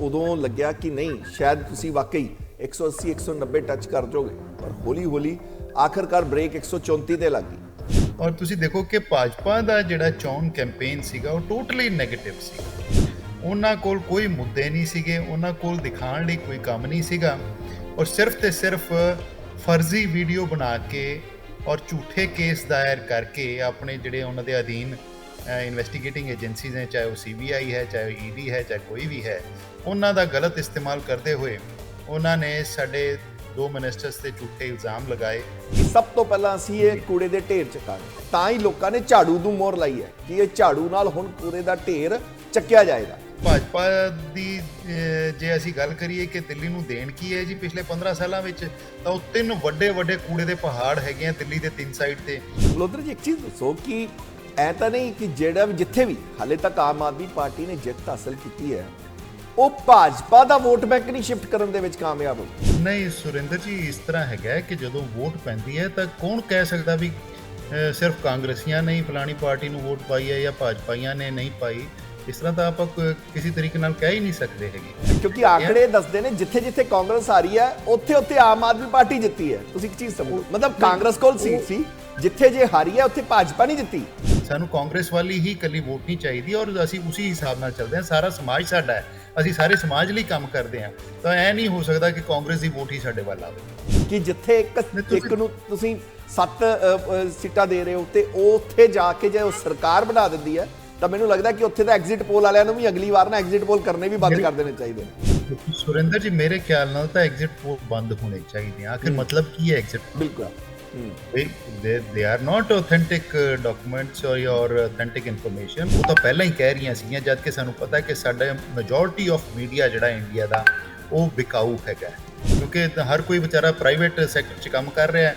ਉਦੋਂ ਲੱਗਿਆ ਕਿ ਨਹੀਂ ਸ਼ਾਇਦ ਤੁਸੀਂ ਵਾਕਈ 180 190 ਟੱਚ ਕਰ ਜਾਓਗੇ, ਪਰ ਹੌਲੀ ਹੌਲੀ ਆਖਰਕਾਰ ਬ੍ਰੇਕ 134 ਤੇ ਲੱਗ ਗਈ। ਔਰ ਤੁਸੀਂ ਦੇਖੋ ਕਿ ਭਾਜਪਾ ਦਾ ਜਿਹੜਾ ਚੋਣ ਕੈਂਪੇਨ ਸੀਗਾ ਉਹ ਟੋਟਲੀ ਨੈਗੇਟਿਵ ਸੀ। ਉਹਨਾਂ ਕੋਲ ਕੋਈ ਮੁੱਦੇ ਨਹੀਂ ਸੀਗੇ, ਉਹਨਾਂ ਕੋਲ ਦਿਖਾਉਣ ਲਈ ਕੋਈ ਕੰਮ ਨਹੀਂ ਸੀਗਾ, ਔਰ ਸਿਰਫ ਤੇ ਸਿਰਫ ਫਰਜ਼ੀ ਵੀਡੀਓ ਬਣਾ ਕੇ ਔਰ ਝੂਠੇ ਕੇਸ ਦਾਇਰ ਕਰਕੇ ਆਪਣੇ ਜਿਹੜੇ ਉਹਨਾਂ ਦੇ ਅਧੀਨ ਇਨਵੈਸਟੀਗੇਟਿੰਗ ਏਜੰਸੀਜ਼ ਹੈ, ਚਾਹੇ ਉਹ CBI ਹੈ, ਚਾਹੇ ED ਹੈ, ਚਾਹੇ ਕੋਈ ਵੀ ਹੈ, ਉਹਨਾਂ ਦਾ ਗਲਤ ਇਸਤੇਮਾਲ ਕਰਦੇ ਹੋਏ ਉਹਨਾਂ ਨੇ ਸਾਡੇ 2 ਮਿਨਿਸਟਰਸ ਤੇ ਝੂਠੇ ਇਲਜ਼ਾਮ ਲਗਾਏ। ਸਭ ਤੋਂ ਪਹਿਲਾਂ ਅਸੀਂ ਇਹ ਕੂੜੇ ਦੇ ਢੇਰ ਚੁਕਾਂਗੇ, ਤਾਂ ਹੀ ਲੋਕਾਂ ਨੇ ਝਾੜੂ ਨੂੰ ਮੋਹਰ ਲਾਈ ਹੈ ਕਿ ਇਹ ਝਾੜੂ ਨਾਲ ਹੁਣ ਕੂੜੇ ਦਾ ਢੇਰ ਚੱਕਿਆ ਜਾਏਗਾ। ਭਾਜਪਾ ਦੀ ਜੇ ਅਸੀਂ ਗੱਲ ਕਰੀਏ ਕਿ ਦਿੱਲੀ ਨੂੰ ਦੇਣ ਕੀ ਹੈ ਜੀ ਪਿਛਲੇ 15 ਸਾਲਾਂ ਵਿੱਚ, ਤਾਂ ਉਹ 3 ਵੱਡੇ ਵੱਡੇ ਕੂੜੇ ਦੇ ਪਹਾੜ ਹੈਗੇ ਆ ਦਿੱਲੀ ਦੇ 3 ਸਾਈਡ ਤੇ। ਮਲਹੋਤਰਾ ਜੀ, ਇੱਕ ਚੀਜ਼ ਦੱਸੋ ਕਿ ਐ ਤਾਂ ਨਹੀਂ ਕਿ ਜਿਹੜਾ ਜਿੱਥੇ ਵੀ ਹਾਲੇ ਤੱਕ ਆਮ ਆਦਮੀ ਪਾਰਟੀ ਨੇ ਜਿੱਤ ਹਾਸਲ ਕੀਤੀ ਹੈ ਉਹ ਭਾਜਪਾ ਦਾ ਵੋਟ ਬੈਂਕ ਨਹੀਂ ਸ਼ਿਫਟ ਕਰਨ ਦੇ ਵਿੱਚ ਕਾਮਯਾਬ ਹੋਈ? ਨਹੀਂ ਸੁਰਿੰਦਰ ਜੀ, ਇਸ ਤਰ੍ਹਾਂ ਹੈਗਾ ਕਿ ਜਦੋਂ ਵੋਟ ਪੈਂਦੀ ਹੈ ਤਾਂ ਕੌਣ ਕਹਿ ਸਕਦਾ ਵੀ ਸਿਰਫ ਕਾਂਗਰਸੀਆਂ ਨੇ ਹੀ ਫਲਾਣੀ ਪਾਰਟੀ ਨੂੰ ਵੋਟ ਪਾਈ ਹੈ ਜਾਂ ਭਾਜਪਾਈਆਂ ਨੇ ਨਹੀਂ ਪਾਈ। ਇਸ ਤਰ੍ਹਾਂ ਤਾਂ ਆਪਾਂ ਕਿਸੇ ਤਰੀਕੇ ਨਾਲ ਕਹਿ ਹੀ ਨਹੀਂ ਸਕਦੇ ਹੈਗੇ, ਕਿਉਂਕਿ ਆંકੜੇ ਦੱਸਦੇ ਨੇ ਜਿੱਥੇ ਜਿੱਥੇ ਕਾਂਗਰਸ ਆ ਰਹੀ ਹੈ ਉੱਥੇ ਉੱਥੇ ਆਮ ਆਦਮੀ ਪਾਰਟੀ ਜਿੱਤੀ ਹੈ। ਤੁਸੀਂ ਇੱਕ ਚੀਜ਼ ਸਮਝੋ, ਮਤਲਬ ਕਾਂਗਰਸ ਕੋਲ ਸੀਟ ਸੀ, ਜਿੱਥੇ ਜੇ ਹਾਰੀ ਹੈ ਉੱਥੇ ਭਾਜਪਾ ਨਹੀਂ ਜਿੱਤੀ। ਸਾਨੂੰ ਕਾਂਗਰਸ ਵਾਲੀ ਹੀ ਇਕੱਲੀ ਵੋਟ ਨਹੀਂ ਚਾਹੀਦੀ, ਔਰ ਅਸੀਂ ਉਸੇ ਹਿਸਾਬ ਨਾਲ ਚੱਲਦੇ ਹਾਂ। ਸਾਰਾ ਸਮਾਜ ਸਾਡਾ ਹੈ, ਅਸੀਂ ਸਾਰੇ ਸਮਾਜ ਲਈ ਕੰਮ ਕਰਦੇ ਹਾਂ, ਤਾਂ ਐ ਨਹੀਂ ਹੋ ਸਕਦਾ ਕਿ ਕਾਂਗਰਸ ਦੀ ਵੋਟ ਹੀ ਸਾਡੇ ਵੱਲ ਆਵੇ। ਕਿ ਜਿੱਥੇ ਇੱਕ ਨੂੰ ਤੁਸੀਂ 7 ਸੀਟਾਂ ਦੇ ਰਹੇ ਹੋ ਤੇ ਉਹ ਉੱਥੇ ਜਾ ਕੇ ਜੇ ਉਹ ਸਰਕਾਰ ਬਣਾ ਦਿੰਦੀ ਹੈ ਤਾਂ ਮੈਨੂੰ ਲੱਗਦਾ ਕਿ ਉੱਥੇ ਦਾ ਐਗਜ਼ਿਟ ਪੋਲ ਵਾਲਿਆਂ ਨੂੰ ਵੀ ਅਗਲੀ ਵਾਰ ਨਾ ਐਗਜ਼ਿਟ ਪੋਲ ਕਰਨੇ ਵੀ ਬੰਦ ਕਰ ਦੇਣੇ ਚਾਹੀਦੇ ਨੇ। ਸੁਰਿੰਦਰ ਜੀ, ਮੇਰੇ ਖਿਆਲ ਨਾਲ ਤਾਂ ਐਗਜ਼ਿਟ ਪੋਲ ਬੰਦ ਹੋਣੇ ਚਾਹੀਦੇ ਆ। ਆਖਿਰ ਮਤਲਬ ਕੀ ਹੈ ਐਗਜ਼ਿਟ? ਬਿਲਕੁਲ, they are not authentic documents or authentic information। ਉਹ ਤਾਂ ਪਹਿਲਾਂ ਹੀ ਕਹਿ ਰਹੀਆਂ ਸੀਗੀਆਂ, ਜਦ ਕਿ ਸਾਨੂੰ ਪਤਾ ਕਿ ਸਾਡਾ ਮੈਜੋਰਟੀ ਆਫ ਮੀਡੀਆ ਜਿਹੜਾ ਇੰਡੀਆ ਦਾ ਉਹ ਵਿਕਾਊ ਹੈਗਾ, ਕਿਉਂਕਿ ਹਰ ਕੋਈ ਵਿਚਾਰਾ ਪ੍ਰਾਈਵੇਟ ਸੈਕਟਰ 'ਚ ਕੰਮ ਕਰ ਰਿਹਾ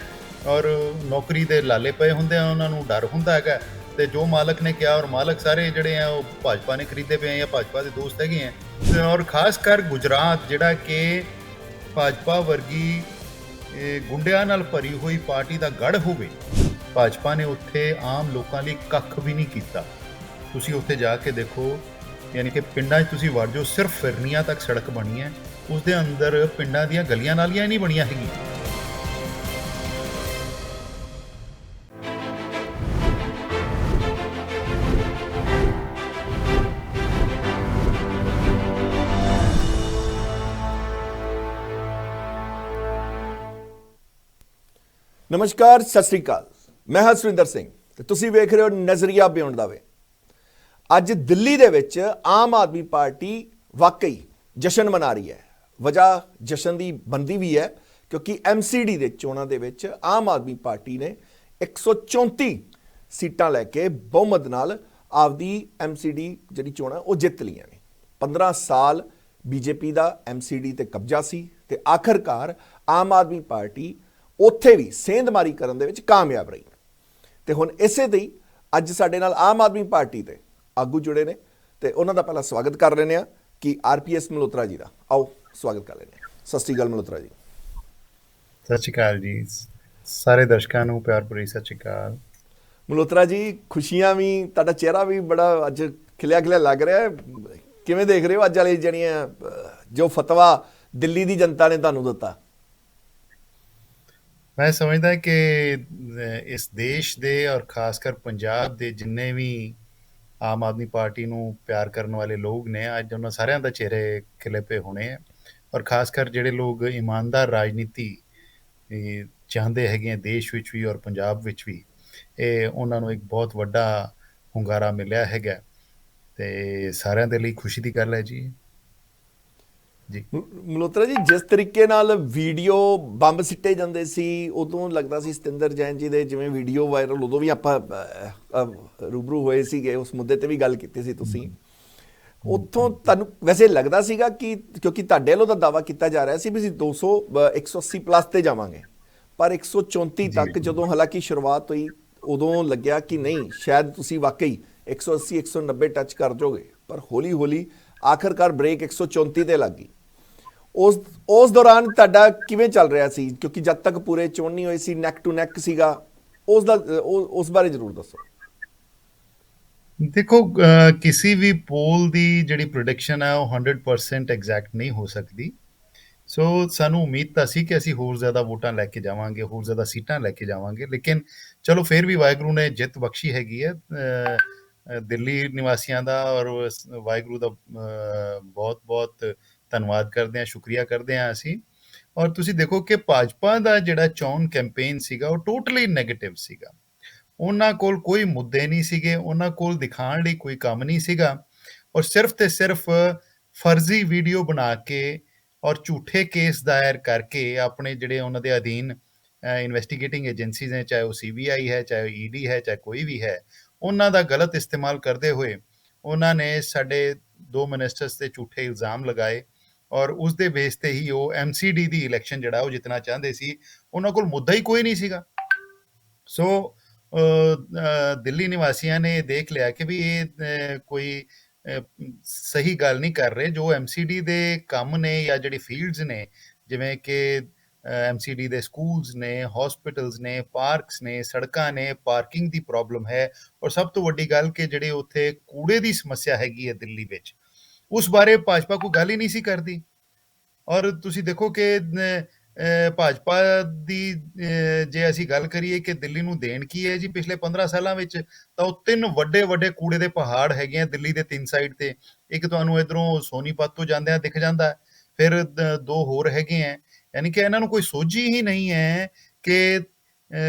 ਔਰ ਨੌਕਰੀ ਦੇ ਲਾਲੇ ਪਏ ਹੁੰਦੇ ਆ, ਉਹਨਾਂ ਨੂੰ ਡਰ ਹੁੰਦਾ ਹੈਗਾ, ਤੇ ਜੋ ਮਾਲਕ ਨੇ ਕਿਹਾ, ਔਰ ਮਾਲਕ ਸਾਰੇ ਜਿਹੜੇ ਆ ਉਹ ਭਾਜਪਾ ਨੇ ਖਰੀਦੇ ਪਏ ਆ ਜਾਂ ਭਾਜਪਾ ਦੇ ਦੋਸਤ ਹੈਗੇ ਆ। ਔਰ ਖਾਸ ਕਰ ਗੁਜਰਾਤ ਜਿਹੜਾ ਕਿ ਭਾਜਪਾ ਵਰਗੀ ਗੁੰਡਿਆਂ ਨਾਲ ਭਰੀ ਹੋਈ ਪਾਰਟੀ ਦਾ ਗੜ੍ਹ ਹੋਵੇ, ਭਾਜਪਾ ਨੇ ਉੱਥੇ ਆਮ ਲੋਕਾਂ ਲਈ ਕੱਖ ਵੀ ਨਹੀਂ ਕੀਤਾ। ਤੁਸੀਂ ਉੱਥੇ ਜਾ ਕੇ ਦੇਖੋ, ਯਾਨੀ ਕਿ ਪਿੰਡਾਂ 'ਚ ਤੁਸੀਂ ਵੜ ਜਾਓ, ਸਿਰਫ ਫਿਰਨੀਆਂ ਤੱਕ ਸੜਕ ਬਣੀ ਹੈ, ਉਸਦੇ ਅੰਦਰ ਪਿੰਡਾਂ ਦੀਆਂ ਗਲੀਆਂ ਨਾਲੀਆਂ ਨਹੀਂ ਬਣੀਆਂ ਹੈਗੀਆਂ। ਨਮਸਕਾਰ, ਸਤਿ ਸ੍ਰੀ ਅਕਾਲ। ਮੈਂ ਹਾਂ ਸੁਰਿੰਦਰ ਸਿੰਘ ਤੇ ਤੁਸੀਂ ਵੇਖ ਰਹੇ ਹੋ ਨਜ਼ਰੀਆ ਬਿਯੋਂਡ ਦਾ ਵੇ। ਅੱਜ ਦਿੱਲੀ ਦੇ ਵਿੱਚ ਆਮ ਆਦਮੀ ਪਾਰਟੀ ਵਾਕਈ ਜਸ਼ਨ ਮਨਾ ਰਹੀ ਹੈ। ਵਜ੍ਹਾ ਜਸ਼ਨ ਦੀ ਬੰਦੀ ਵੀ ਹੈ ਕਿਉਂਕਿ MCD ਦੇ ਚੋਣਾਂ ਦੇ ਵਿੱਚ ਆਮ ਆਦਮੀ ਪਾਰਟੀ ਨੇ 134 ਸੀਟਾਂ ਲੈ ਕੇ ਬਹੁਮਤ ਨਾਲ ਆਪਦੀ MCD ਜਿਹੜੀ ਚੋਣਾਂ ਉਹ ਜਿੱਤ ਲਈਆਂ ਨੇ। 15 ਸਾਲ BJP ਦਾ MCD ਤੇ ਕਬਜ਼ਾ ਸੀ ਤੇ ਆਖਰਕਾਰ ਆਮ ਆਦਮੀ ਪਾਰਟੀ ਉੱਥੇ ਵੀ ਸੇਂਧਮਾਰੀ ਕਰਨ ਦੇ ਵਿੱਚ ਕਾਮਯਾਬ ਰਹੀ। ਤੇ ਹੁਣ ਇਸੇ ਤੇ ਹੀ ਅੱਜ ਸਾਡੇ ਨਾਲ ਆਮ ਆਦਮੀ ਪਾਰਟੀ ਦੇ ਆਗੂ ਜੁੜੇ ਨੇ ਤੇ ਉਹਨਾਂ ਦਾ ਪਹਿਲਾਂ ਸਵਾਗਤ ਕਰ ਲੈਂਦੇ ਆ ਕਿ RPS ਮਲਹੋਤਰਾ ਜੀ ਦਾ। ਆਓ ਸਵਾਗਤ ਕਰ ਲੈਂਦੇ ਆ। ਸਤਿ ਸ੍ਰੀ ਅਕਾਲ ਮਲਹੋਤਰਾ ਜੀ। ਸਤਿ ਸ਼੍ਰੀ ਅਕਾਲ ਜੀ, ਸਾਰੇ ਦਰਸ਼ਕਾਂ ਨੂੰ ਪਿਆਰ ਭਰੀ ਸਤਿ ਸ਼੍ਰੀ ਅਕਾਲ। ਮਲਹੋਤਰਾ ਜੀ, ਖੁਸ਼ੀਆਂ ਵੀ, ਤੁਹਾਡਾ ਚਿਹਰਾ ਵੀ ਬੜਾ ਅੱਜ ਖਿਲਿਆ ਖਿਲਿਆ ਲੱਗ ਰਿਹਾ ਹੈ। ਕਿਵੇਂ ਦੇਖ ਰਹੇ ਹੋ ਅੱਜ ਵਾਲੀ ਜਿਹੜੀਆਂ ਜੋ ਫਤਵਾ ਦਿੱਲੀ ਦੀ ਜਨਤਾ ਨੇ ਤੁਹਾਨੂੰ ਦਿੱਤਾ? ਮੈਂ ਸਮਝਦਾ ਕਿ ਇਸ ਦੇਸ਼ ਦੇ ਔਰ ਖਾਸ ਕਰ ਪੰਜਾਬ ਦੇ ਜਿੰਨੇ ਵੀ ਆਮ ਆਦਮੀ ਪਾਰਟੀ ਨੂੰ ਪਿਆਰ ਕਰਨ ਵਾਲੇ ਲੋਕ ਨੇ, ਅੱਜ ਉਹਨਾਂ ਸਾਰਿਆਂ ਦਾ ਚਿਹਰੇ ਖਿਲੇ ਪਏ ਹੋਣੇ ਆ। ਔਰ ਖਾਸ ਕਰ ਜਿਹੜੇ ਲੋਕ ਇਮਾਨਦਾਰ ਰਾਜਨੀਤੀ ਚਾਹੁੰਦੇ ਹੈਗੇ ਆ ਦੇਸ਼ ਵਿੱਚ ਵੀ ਔਰ ਪੰਜਾਬ ਵਿੱਚ ਵੀ, ਇਹ ਉਹਨਾਂ ਨੂੰ ਇੱਕ ਬਹੁਤ ਵੱਡਾ ਹੁੰਗਾਰਾ ਮਿਲਿਆ ਹੈਗਾ ਤੇ ਸਾਰਿਆਂ ਦੇ ਲਈ ਖੁਸ਼ੀ ਦੀ ਗੱਲ ਹੈ ਜੀ। ਮਲਹੋਤਰਾ ਜੀ, ਜਿਸ ਤਰੀਕੇ ਨਾਲ ਵੀਡੀਓ ਬੰਬ ਸਿੱਟੇ ਜਾਂਦੇ ਸੀ ਉਦੋਂ ਲੱਗਦਾ ਸੀ ਸਤਿੰਦਰ ਜੈਨ ਜੀ ਦੇ ਜਿਵੇਂ ਵੀਡੀਓ ਵਾਇਰਲ, ਉਦੋਂ ਵੀ ਆਪਾਂ ਰੂਬਰੂ ਹੋਏ ਸੀਗੇ, ਉਸ ਮੁੱਦੇ ਤੇ ਵੀ ਗੱਲ ਕੀਤੀ ਸੀ ਤੁਸੀਂ। ਉੱਥੋਂ ਤੁਹਾਨੂੰ ਵੈਸੇ ਲੱਗਦਾ ਸੀਗਾ ਕਿ ਕਿਉਂਕਿ ਤੁਹਾਡੇ ਵੱਲੋਂ ਤਾਂ ਦਾਅਵਾ ਕੀਤਾ ਜਾ ਰਿਹਾ ਸੀ ਵੀ ਅਸੀਂ 180 ਪਲੱਸ ਤੇ ਜਾਵਾਂਗੇ, ਪਰ 134 ਤੱਕ ਜਦੋਂ ਹਾਲਾਂਕਿ ਸ਼ੁਰੂਆਤ ਹੋਈ ਉਦੋਂ ਲੱਗਿਆ ਕਿ ਨਹੀਂ ਸ਼ਾਇਦ ਤੁਸੀਂ ਵਾਕਈ 180 190 ਟੱਚ ਕਰ ਜਾਓਗੇ, ਪਰ ਹੌਲੀ ਹੌਲੀ ਆਖਰਕਾਰ ਬ੍ਰੇਕ 134 ਤੇ ਲੱਗ ਗਈ। ਉਸ ਦੌਰਾਨ ਤੁਹਾਡਾ ਕਿਵੇਂ ਚੱਲ ਰਿਹਾ ਸੀ? ਕਿਉਂਕਿ ਜਦ ਤੱਕ ਪੂਰੇ ਚੋਣ ਨਹੀਂ ਹੋਈ ਸੀ, ਨੈਕ ਟੂ ਨੈਕ ਸੀਗਾ, ਉਸ ਬਾਰੇ ਜ਼ਰੂਰ ਦੱਸੋ। ਦੇਖੋ ਕਿਸੇ ਵੀ ਪੋਲ ਦੀ ਜਿਹੜੀ ਪ੍ਰੈਡਿਕਸ਼ਨ ਹੈ ਉਹ 100% ਐਗਜ਼ੈਕਟ ਨਹੀਂ ਹੋ ਸਕਦੀ। ਸੋ ਸਾਨੂੰ ਉਮੀਦ ਤਾਂ ਸੀ ਕਿ ਅਸੀਂ ਹੋਰ ਜ਼ਿਆਦਾ ਵੋਟਾਂ ਲੈ ਕੇ ਜਾਵਾਂਗੇ, ਹੋਰ ਜ਼ਿਆਦਾ ਸੀਟਾਂ ਲੈ ਕੇ ਜਾਵਾਂਗੇ, ਲੇਕਿਨ ਚਲੋ ਫਿਰ ਵੀ ਵਾਹਿਗੁਰੂ ਨੇ ਜਿੱਤ ਬਖਸ਼ੀ ਹੈਗੀ ਹੈ ਦਿੱਲੀ ਨਿਵਾਸੀਆਂ ਦਾ, ਔਰ ਵਾਹਿਗੁਰੂ ਦਾ ਬਹੁਤ ਬਹੁਤ ਧੰਨਵਾਦ ਕਰਦੇ ਹਾਂ, ਸ਼ੁਕਰੀਆ ਕਰਦੇ ਹਾਂ ਅਸੀਂ। ਔਰ ਤੁਸੀਂ ਦੇਖੋ ਕਿ ਭਾਜਪਾ ਦਾ ਜਿਹੜਾ ਚੋਣ ਕੈਂਪੇਨ ਸੀਗਾ ਉਹ ਟੋਟਲੀ ਨੈਗੇਟਿਵ ਸੀਗਾ। ਉਹਨਾਂ ਕੋਲ ਕੋਈ ਮੁੱਦੇ ਨਹੀਂ ਸੀਗੇ, ਉਹਨਾਂ ਕੋਲ ਦਿਖਾਉਣ ਲਈ ਕੋਈ ਕੰਮ ਨਹੀਂ ਸੀਗਾ, ਔਰ ਸਿਰਫ ਤੇ ਸਿਰਫ ਫਰਜ਼ੀ ਵੀਡੀਓ ਬਣਾ ਕੇ ਔਰ ਝੂਠੇ ਕੇਸ ਦਾਇਰ ਕਰਕੇ ਆਪਣੇ ਜਿਹੜੇ ਉਹਨਾਂ ਦੇ ਅਧੀਨ ਇਨਵੈਸਟੀਗੇਟਿੰਗ ਏਜੰਸੀਜ਼ ਹੈ, ਚਾਹੇ ਉਹ CBI ਹੈ, ਚਾਹੇ ਉਹ ED ਹੈ, ਚਾਹੇ ਕੋਈ ਵੀ ਹੈ, ਉਹਨਾਂ ਦਾ ਗਲਤ ਇਸਤੇਮਾਲ ਕਰਦੇ ਹੋਏ ਉਹਨਾਂ ਨੇ ਸਾਡੇ 2 ਮਿਨਿਸਟਰਸ ਤੇ ਝੂਠੇ ਇਲਜ਼ਾਮ ਲਗਾਏ, ਔਰ ਉਸ ਦੇ ਬੇਸ ਤੇ ਹੀ ਉਹ MCD ਦੀ ਇਲੈਕਸ਼ਨ ਜਿਹੜਾ ਉਹ ਜਿੱਤਣਾ ਚਾਹੁੰਦੇ ਸੀ। ਉਹਨਾਂ ਕੋਲ ਮੁੱਦਾ ਹੀ ਕੋਈ ਨਹੀਂ ਸੀਗਾ। ਸੋ ਦਿੱਲੀ ਨਿਵਾਸੀਆਂ ਨੇ ਦੇਖ ਲਿਆ ਕਿ ਵੀ ਇਹ ਕੋਈ ਸਹੀ ਗੱਲ ਨਹੀਂ ਕਰ ਰਹੇ। ਜੋ MCD ਦੇ ਕੰਮ ਨੇ ਜਾਂ ਜਿਹੜੀ ਫੀਲਡਸ ਨੇ, ਜਿਵੇਂ ਕਿ MCD ਦੇ ਸਕੂਲਸ ਨੇ, ਹਸਪੀਟਲਸ ਨੇ, ਪਾਰਕਸ ਨੇ, ਸੜਕਾਂ ਨੇ, ਪਾਰਕਿੰਗ ਦੀ ਪ੍ਰੋਬਲਮ ਹੈ, ਔਰ ਸਭ ਤੋਂ ਵੱਡੀ ਗੱਲ ਕਿ ਜਿਹੜੇ ਉੱਥੇ ਕੂੜੇ ਦੀ ਸਮੱਸਿਆ ਹੈਗੀ ਹੈ ਦਿੱਲੀ ਵਿੱਚ, ਉਸ ਬਾਰੇ ਭਾਜਪਾ ਕੋਈ ਗੱਲ ਹੀ ਨਹੀਂ ਸੀ ਕਰਦੀ। ਔਰ ਤੁਸੀਂ ਦੇਖੋ ਕਿ ਭਾਜਪਾ ਦੀ ਜੇ ਅਸੀਂ ਗੱਲ ਕਰੀਏ ਕਿ ਦਿੱਲੀ ਨੂੰ ਦੇਣ ਕੀ ਹੈ ਜੀ ਪਿਛਲੇ 15 ਸਾਲਾਂ ਵਿੱਚ, ਤਾਂ ਉਹ 3 ਵੱਡੇ ਵੱਡੇ ਕੂੜੇ ਦੇ ਪਹਾੜ ਹੈਗੇ ਆ ਦਿੱਲੀ ਦੇ 3 ਸਾਈਡ ਤੇ। ਇੱਕ ਤੁਹਾਨੂੰ ਇਧਰੋਂ ਸੋਨੀਪਤ ਤੋਂ ਜਾਂਦਿਆਂ ਦਿਖ ਜਾਂਦਾ, ਫਿਰ 2 ਹੋਰ ਹੈਗੇ ਆ। ਯਾਨੀ ਕਿ ਇਹਨਾਂ ਨੂੰ ਕੋਈ ਸੋਝੀ ਹੀ ਨਹੀਂ ਹੈ ਕਿ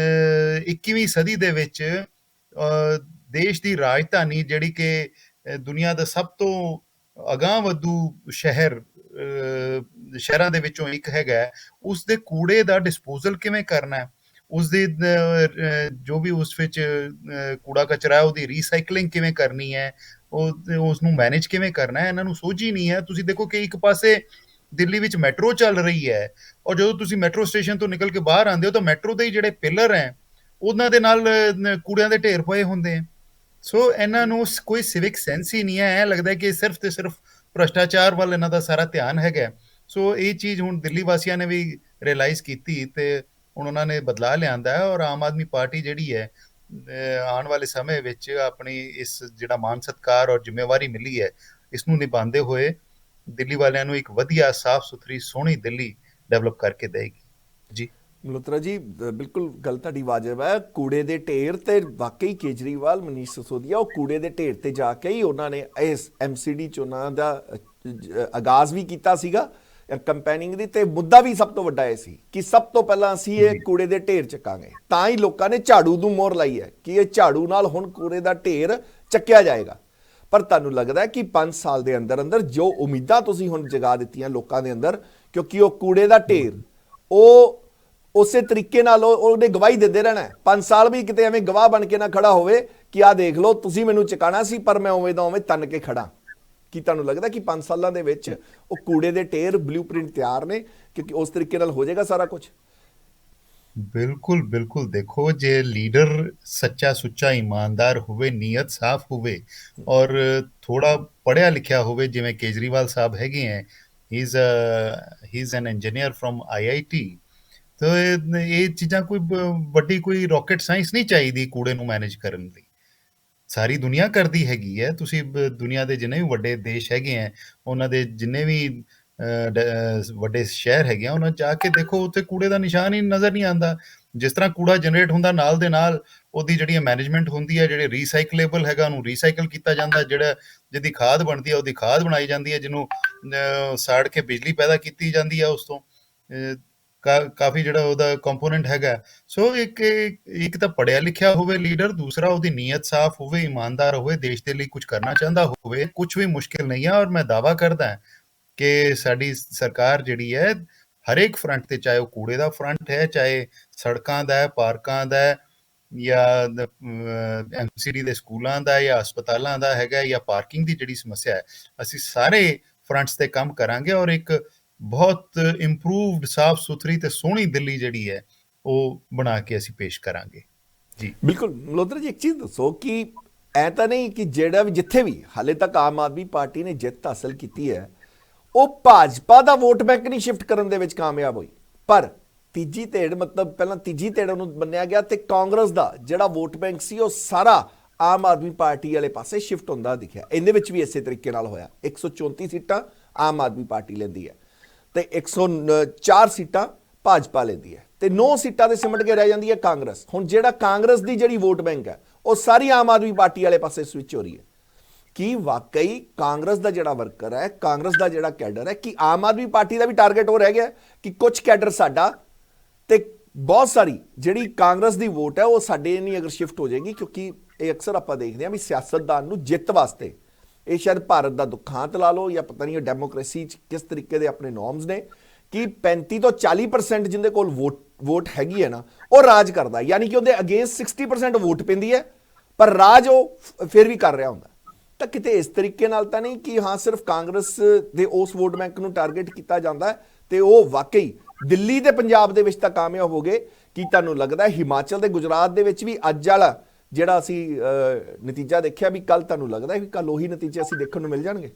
21ਵੀਂ ਸਦੀ ਦੇ ਵਿੱਚ ਦੇਸ਼ ਦੀ ਰਾਜਧਾਨੀ ਜਿਹੜੀ ਕਿ ਦੁਨੀਆ ਦਾ ਸਭ ਤੋਂ ਅਗਾਂਹਵਧੂ ਸ਼ਹਿਰਾਂ ਦੇ ਵਿੱਚੋਂ ਇੱਕ ਹੈਗਾ, ਉਸ ਦੇ ਕੂੜੇ ਦਾ ਡਿਸਪੋਜ਼ਲ ਕਿਵੇਂ ਕਰਨਾ ਹੈ, ਉਸ ਦੀ ਜੋ ਵੀ ਉਸ ਵਿੱਚ ਕੂੜਾ ਕਚਰਾ ਉਹਦੀ ਰੀਸਾਈਕਲਿੰਗ ਕਿਵੇਂ ਕਰਨੀ ਹੈ, ਉਸ ਨੂੰ ਮੈਨੇਜ ਕਿਵੇਂ ਕਰਨਾ ਹੈ, ਇਹਨਾਂ ਨੂੰ ਸੋਝੀ ਨਹੀਂ ਹੈ। ਤੁਸੀਂ ਦੇਖੋ ਕਿ ਇੱਕ ਪਾਸੇ ਦਿੱਲੀ ਵਿੱਚ ਮੈਟਰੋ ਚੱਲ ਰਹੀ ਹੈ, ਔਰ ਜਦੋਂ ਤੁਸੀਂ ਮੈਟਰੋ ਸਟੇਸ਼ਨ ਤੋਂ ਨਿਕਲ ਕੇ ਬਾਹਰ ਆਉਂਦੇ ਹੋ ਤਾਂ ਮੈਟਰੋ ਦੇ ਜਿਹੜੇ ਪਿਲਰ ਹੈ ਉਹਨਾਂ ਦੇ ਨਾਲ ਕੂੜਿਆਂ ਦੇ ਢੇਰ ਪਏ ਹੁੰਦੇ ਆ। ਸੋ ਇਹਨਾਂ ਨੂੰ ਕੋਈ ਸਿਵਿਕ ਸੈਂਸ ਹੀ ਨਹੀਂ ਹੈ। ਐਂ ਲੱਗਦਾ ਕਿ ਸਿਰਫ ਤੇ ਸਿਰਫ ਭ੍ਰਸ਼ਟਾਚਾਰ ਵੱਲ ਇਹਨਾਂ ਦਾ ਸਾਰਾ ਧਿਆਨ ਹੈਗਾ। ਸੋ ਇਹ ਚੀਜ਼ ਹੁਣ ਦਿੱਲੀ ਵਾਸੀਆਂ ਨੇ ਵੀ ਰਿਅਲਾਈਜ਼ ਕੀਤੀ ਤੇ ਹੁਣ ਉਹਨਾਂ ਨੇ ਬਦਲਾਅ ਲਿਆਂਦਾ ਹੈ, ਔਰ ਆਮ ਆਦਮੀ ਪਾਰਟੀ ਜਿਹੜੀ ਹੈ ਆਉਣ ਵਾਲੇ ਸਮੇਂ ਵਿੱਚ ਆਪਣੀ ਇਸ ਜਿਹੜਾ ਮਾਨ ਸਤਿਕਾਰ ਔਰ ਜ਼ਿੰਮੇਵਾਰੀ ਮਿਲੀ ਹੈ, ਇਸ ਨੂੰ ਨਿਭਾਉਂਦੇ ਹੋਏ ਦਿੱਲੀ ਵਾਲਿਆਂ ਨੂੰ ਇੱਕ ਵਧੀਆ ਸਾਫ਼ ਸੁਥਰੀ ਸੋਹਣੀ ਦਿੱਲੀ ਡਿਵੈਲਪ ਕਰਕੇ ਦੇਗੀ। ਜੀ ਮਲਹੋਤਰਾ ਜੀ, ਬਿਲਕੁਲ ਗੱਲ ਤੁਹਾਡੀ ਵਾਜਬ ਹੈ। ਕੂੜੇ ਦੇ ਢੇਰ ਤੇ ਵਾਕਈ ਕੇਜਰੀਵਾਲ, ਮਨੀਸ਼ ਸਿਸੋਦੀਆ, ਉਹ ਕੂੜੇ ਦੇ ਢੇਰ ਤੇ ਜਾ ਕੇ ਹੀ ਉਹਨਾਂ ਨੇ ਇਸ MCD ਚੋਣਾਂ ਦਾ ਆਗਾਜ਼ ਵੀ ਕੀਤਾ ਸੀਗਾ ਕੰਪੇਨਿੰਗ ਦੀ। ਤੇ ਮੁੱਦਾ ਵੀ ਸਭ ਤੋਂ ਵੱਡਾ ਇਹ ਸੀ ਕਿ ਸਭ ਤੋਂ ਪਹਿਲਾਂ ਅਸੀਂ ਇਹ ਕੂੜੇ ਦੇ ਢੇਰ ਚੱਕਾਂਗੇ, ਤਾਂ ਹੀ ਲੋਕਾਂ ਨੇ ਝਾੜੂ ਨੂੰ ਮੋਹਰ ਲਾਈ ਹੈ ਕਿ ਇਹ ਝਾੜੂ ਨਾਲ ਹੁਣ ਕੂੜੇ ਦਾ ਢੇਰ ਚੱਕਿਆ ਜਾਏਗਾ। ਪਰ ਤੁਹਾਨੂੰ ਲੱਗਦਾ ਕਿ 5 ਸਾਲ ਦੇ ਅੰਦਰ ਅੰਦਰ ਜੋ ਉਮੀਦਾਂ ਤੁਸੀਂ ਹੁਣ ਜਗਾ ਦਿੱਤੀਆਂ ਲੋਕਾਂ ਦੇ ਅੰਦਰ, ਕਿਉਂਕਿ ਉਹ ਕੂੜੇ ਦਾ ਢੇਰ ਉਹ ਉਸੇ ਤਰੀਕੇ ਨਾਲ ਉਹਨੇ ਗਵਾਹੀ ਦਿੰਦੇ ਰਹਿਣਾ 5 ਸਾਲ ਵੀ, ਕਿਤੇ ਐਵੇਂ ਗਵਾਹ ਬਣ ਕੇ ਨਾ ਖੜਾ ਹੋਵੇ ਕਿ ਆਹ ਦੇਖ ਲਓ ਤੁਸੀਂ ਮੈਨੂੰ ਚੁਕਾਣਾ ਸੀ ਪਰ ਮੈਂ ਉਵੇਂ ਦਾ ਉਵੇਂ ਤਨ ਕੇ ਖੜਾ। ਕੀ ਤੁਹਾਨੂੰ ਲੱਗਦਾ ਕਿ 5 ਸਾਲਾਂ ਦੇ ਵਿੱਚ ਉਹ ਕੂੜੇ ਦੇ ਢੇਰ ਬਲੂਪ੍ਰਿੰਟ ਤਿਆਰ ਨੇ, ਕਿਉਂਕਿ ਉਸ ਤਰੀਕੇ ਨਾਲ ਹੋ ਜਾਏਗਾ ਸਾਰਾ ਕੁਝ? ਬਿਲਕੁਲ ਬਿਲਕੁਲ। ਦੇਖੋ, ਜੇ ਲੀਡਰ ਸੱਚਾ ਸੁੱਚਾ ਇਮਾਨਦਾਰ ਹੋਵੇ, ਨੀਅਤ ਸਾਫ਼ ਹੋਵੇ, ਔਰ ਥੋੜਾ ਪੜ੍ਹਿਆ ਲਿਖਿਆ ਹੋਵੇ, ਜਿਵੇਂ ਕੇਜਰੀਵਾਲ ਸਾਹਿਬ ਹੈਗੇ ਹੈ, ਹੀ is an engineer from IIT, ਤਾਂ ਇਹ ਚੀਜ਼ਾਂ ਕੋਈ ਵੱਡੀ ਕੋਈ ਰਾਕਟ ਸਾਇੰਸ ਨਹੀਂ ਚਾਹੀਦੀ ਕੂੜੇ ਨੂੰ ਮੈਨੇਜ ਕਰਨ ਲਈ। ਸਾਰੀ ਦੁਨੀਆ ਕਰਦੀ ਹੈਗੀ ਹੈ। ਤੁਸੀਂ ਦੁਨੀਆ ਦੇ ਜਿੰਨੇ ਵੀ ਵੱਡੇ ਦੇਸ਼ ਹੈਗੇ ਹੈ, ਉਹਨਾਂ ਦੇ ਜਿੰਨੇ ਵੀ ਵੱਡੇ ਸ਼ਹਿਰ ਹੈਗੇ ਆ, ਉਹਨਾਂ ਜਾ ਕੇ ਦੇਖੋ, ਉੱਥੇ ਕੂੜੇ ਦਾ ਨਿਸ਼ਾਨ ਹੀ ਨਜ਼ਰ ਨਹੀਂ ਆਉਂਦਾ। ਜਿਸ ਤਰ੍ਹਾਂ ਕੂੜਾ ਜਨਰੇਟ ਹੁੰਦਾ, ਨਾਲ ਦੇ ਨਾਲ ਉਹਦੀ ਜਿਹੜੀ ਮੈਨੇਜਮੈਂਟ ਹੁੰਦੀ ਹੈ, ਜਿਹੜੇ ਰੀਸਾਈਕਲੇਬਲ ਹੈਗਾ ਉਹਨੂੰ ਰੀਸਾਈਕਲ ਕੀਤਾ ਜਾਂਦਾ, ਜਿਹੜਾ ਜਿਹਦੀ ਖਾਦ ਬਣਦੀ ਹੈ ਉਹਦੀ ਖਾਦ ਬਣਾਈ ਜਾਂਦੀ ਹੈ, ਜਿਹਨੂੰ ਸਾੜ ਕੇ ਬਿਜਲੀ ਪੈਦਾ ਕੀਤੀ ਜਾਂਦੀ ਹੈ ਉਸ ਤੋਂ ਕਾਫੀ ਜਿਹੜਾ ਉਹਦਾ ਕੰਪੋਨੈਂਟ ਹੈਗਾ। ਸੋ ਇੱਕ ਤਾਂ ਪੜ੍ਹਿਆ ਲਿਖਿਆ ਹੋਵੇ ਲੀਡਰ, ਦੂਸਰਾ ਉਹਦੀ ਨੀਅਤ ਸਾਫ਼ ਹੋਵੇ, ਇਮਾਨਦਾਰ ਹੋਵੇ, ਦੇਸ਼ ਦੇ ਲਈ ਕੁਝ ਕਰਨਾ ਚਾਹੁੰਦਾ ਹੋਵੇ, ਕੁਝ ਵੀ ਮੁਸ਼ਕਿਲ ਨਹੀਂ ਹੈ। ਔਰ ਮੈਂ ਦਾਅਵਾ ਕਰਦਾ ਕਿ ਸਾਡੀ ਸਰਕਾਰ ਜਿਹੜੀ ਹੈ ਹਰੇਕ ਫਰੰਟ ਤੇ, ਚਾਹੇ ਉਹ ਕੂੜੇ ਦਾ ਫਰੰਟ ਹੈ, ਚਾਹੇ ਸੜਕਾਂ ਦਾ ਹੈ, ਪਾਰਕਾਂ ਦਾ ਹੈ, ਜਾਂ MCD ਦੇ ਸਕੂਲਾਂ ਦਾ ਜਾਂ ਹਸਪਤਾਲਾਂ ਦਾ ਹੈਗਾ, ਜਾਂ ਪਾਰਕਿੰਗ ਦੀ ਜਿਹੜੀ ਸਮੱਸਿਆ ਹੈ, ਅਸੀਂ ਸਾਰੇ ਫਰੰਟਸ ਤੇ ਕੰਮ ਕਰਾਂਗੇ ਔਰ ਇੱਕ ਬਹੁਤ ਇੰਪਰੂਵਡ ਸਾਫ਼ ਸੁਥਰੀ ਤੇ ਸੋਹਣੀ ਦਿੱਲੀ ਜਿਹੜੀ ਹੈ ਉਹ ਬਣਾ ਕੇ ਅਸੀਂ ਪੇਸ਼ ਕਰਾਂਗੇ। ਜੀ ਬਿਲਕੁਲ। ਮਲਹੋਤਰਾ ਜੀ, ਇੱਕ ਚੀਜ਼ ਦੱਸੋ ਕਿ ਐ ਤਾਂ ਨਹੀਂ ਕਿ ਜਿਹੜਾ ਵੀ ਜਿੱਥੇ ਵੀ ਹਾਲੇ ਤੱਕ ਆਮ ਆਦਮੀ ਪਾਰਟੀ ਨੇ ਜਿੱਤ ਹਾਸਲ ਕੀਤੀ ਹੈ, ਉਹ ਭਾਜਪਾ ਦਾ ਵੋਟ ਬੈਂਕ ਨਹੀਂ ਸ਼ਿਫਟ ਕਰਨ ਦੇ ਵਿੱਚ ਕਾਮਯਾਬ ਹੋਈ, ਪਰ ਤੀਜੀ ਧਿਰ, ਮਤਲਬ ਪਹਿਲਾਂ ਤੀਜੀ ਧਿਰ ਉਹਨੂੰ ਮੰਨਿਆ ਗਿਆ, ਤੇ ਕਾਂਗਰਸ ਦਾ ਜਿਹੜਾ ਵੋਟ ਬੈਂਕ ਸੀ ਉਹ ਸਾਰਾ ਆਮ ਆਦਮੀ ਪਾਰਟੀ ਵਾਲੇ ਪਾਸੇ ਸ਼ਿਫਟ ਹੁੰਦਾ ਦਿਖਿਆ। ਇਹਦੇ ਵਿੱਚ ਵੀ ਇਸੇ ਤਰੀਕੇ ਨਾਲ ਹੋਇਆ। 134 ਸੀਟਾਂ ਆਮ ਆਦਮੀ ਪਾਰਟੀ ਲੈਂਦੀ ਹੈ ਤੇ 104 ਸੀਟਾਂ ਭਾਜਪਾ ਲੈਂਦੀ ਹੈ ਤੇ 9 ਸੀਟਾਂ ਦੇ ਸਿਮਟ ਕੇ ਰਹਿ ਜਾਂਦੀ ਹੈ ਕਾਂਗਰਸ। ਹੁਣ ਜਿਹੜਾ ਕਾਂਗਰਸ ਦੀ ਜਿਹੜੀ ਵੋਟ ਬੈਂਕ ਹੈ ਉਹ ਸਾਰੀ ਆਮ ਆਦਮੀ ਪਾਰਟੀ ਵਾਲੇ ਪਾਸੇ ਸਵਿਚ ਹੋ ਰਹੀ ਹੈ। ਕਿ ਵਾਕਈ ਕਾਂਗਰਸ ਦਾ ਜਿਹੜਾ ਵਰਕਰ ਹੈ, ਕਾਂਗਰਸ ਦਾ ਜਿਹੜਾ ਕੈਡਰ ਹੈ, ਕਿ ਆਮ ਆਦਮੀ ਪਾਰਟੀ ਦਾ ਵੀ ਟਾਰਗੇਟ ਹੋ ਰਹਿ ਗਿਆ ਕਿ ਕੁਝ ਕੈਡਰ ਸਾਡਾ ਤੇ ਬਹੁਤ ਸਾਰੀ ਜਿਹੜੀ ਕਾਂਗਰਸ ਦੀ ਵੋਟ ਹੈ ਉਹ ਸਾਡੇ ਨਹੀਂ ਅਗਰ ਸ਼ਿਫਟ ਹੋ ਜਾਏਗੀ। ਕਿਉਂਕਿ ਇਹ ਅਕਸਰ ਆਪਾਂ ਦੇਖਦੇ ਹਾਂ ਵੀ ਸਿਆਸਤਦਾਨ ਨੂੰ ਜਿੱਤ ਵਾਸਤੇ, ਇਹ ਸ਼ਾਇਦ ਭਾਰਤ ਦਾ ਦੁਖਾਂਤ ਲਾ ਲਓ ਜਾਂ ਪਤਾ ਨਹੀਂ ਡੈਮੋਕ੍ਰੇਸੀ 'ਚ ਕਿਸ ਤਰੀਕੇ ਦੇ ਆਪਣੇ ਨੋਰਮਸ ਨੇ ਕਿ 35 ਤੋਂ 40% ਜਿਹਦੇ ਕੋਲ ਵੋਟ ਹੈਗੀ ਹੈ ਨਾ ਉਹ ਰਾਜ ਕਰਦਾ, ਯਾਨੀ ਕਿ ਉਹਦੇ ਅਗੇਂਸਟ 60% ਵੋਟ ਪੈਂਦੀ ਹੈ ਪਰ ਰਾਜ ਉਹ ਫਿਰ ਵੀ ਕਰ ਰਿਹਾ ਹੁੰਦਾ। ਤਾਂ ਕਿਤੇ ਇਸ ਤਰੀਕੇ ਨਾਲ ਤਾਂ ਨਹੀਂ ਕਿ ਹਾਂ ਸਿਰਫ ਕਾਂਗਰਸ ਦੇ ਉਸ ਵੋਟ ਬੈਂਕ ਨੂੰ ਟਾਰਗੇਟ ਕੀਤਾ ਜਾਂਦਾ ਹੈ ਤੇ ਉਹ ਵਾਕਈ ਦਿੱਲੀ ਤੇ ਪੰਜਾਬ ਦੇ ਵਿੱਚ ਤਾਂ ਕਾਮਯਾਬ ਹੋ ਗਏ। ਕੀ ਤੁਹਾਨੂੰ ਲੱਗਦਾ ਹਿਮਾਚਲ ਤੇ ਗੁਜਰਾਤ ਦੇ ਵਿੱਚ ਵੀ ਅੱਜ ਵਾਲਾ ਜਿਹੜਾ ਅਸੀਂ ਨਤੀਜਾ ਦੇਖਿਆ ਵੀ ਕੱਲ ਤੁਹਾਨੂੰ ਲੱਗਦਾ ਵੀ ਕੱਲ ਉਹੀ ਨਤੀਜੇ ਅਸੀਂ ਦੇਖਣ ਨੂੰ ਮਿਲ ਜਾਣਗੇ?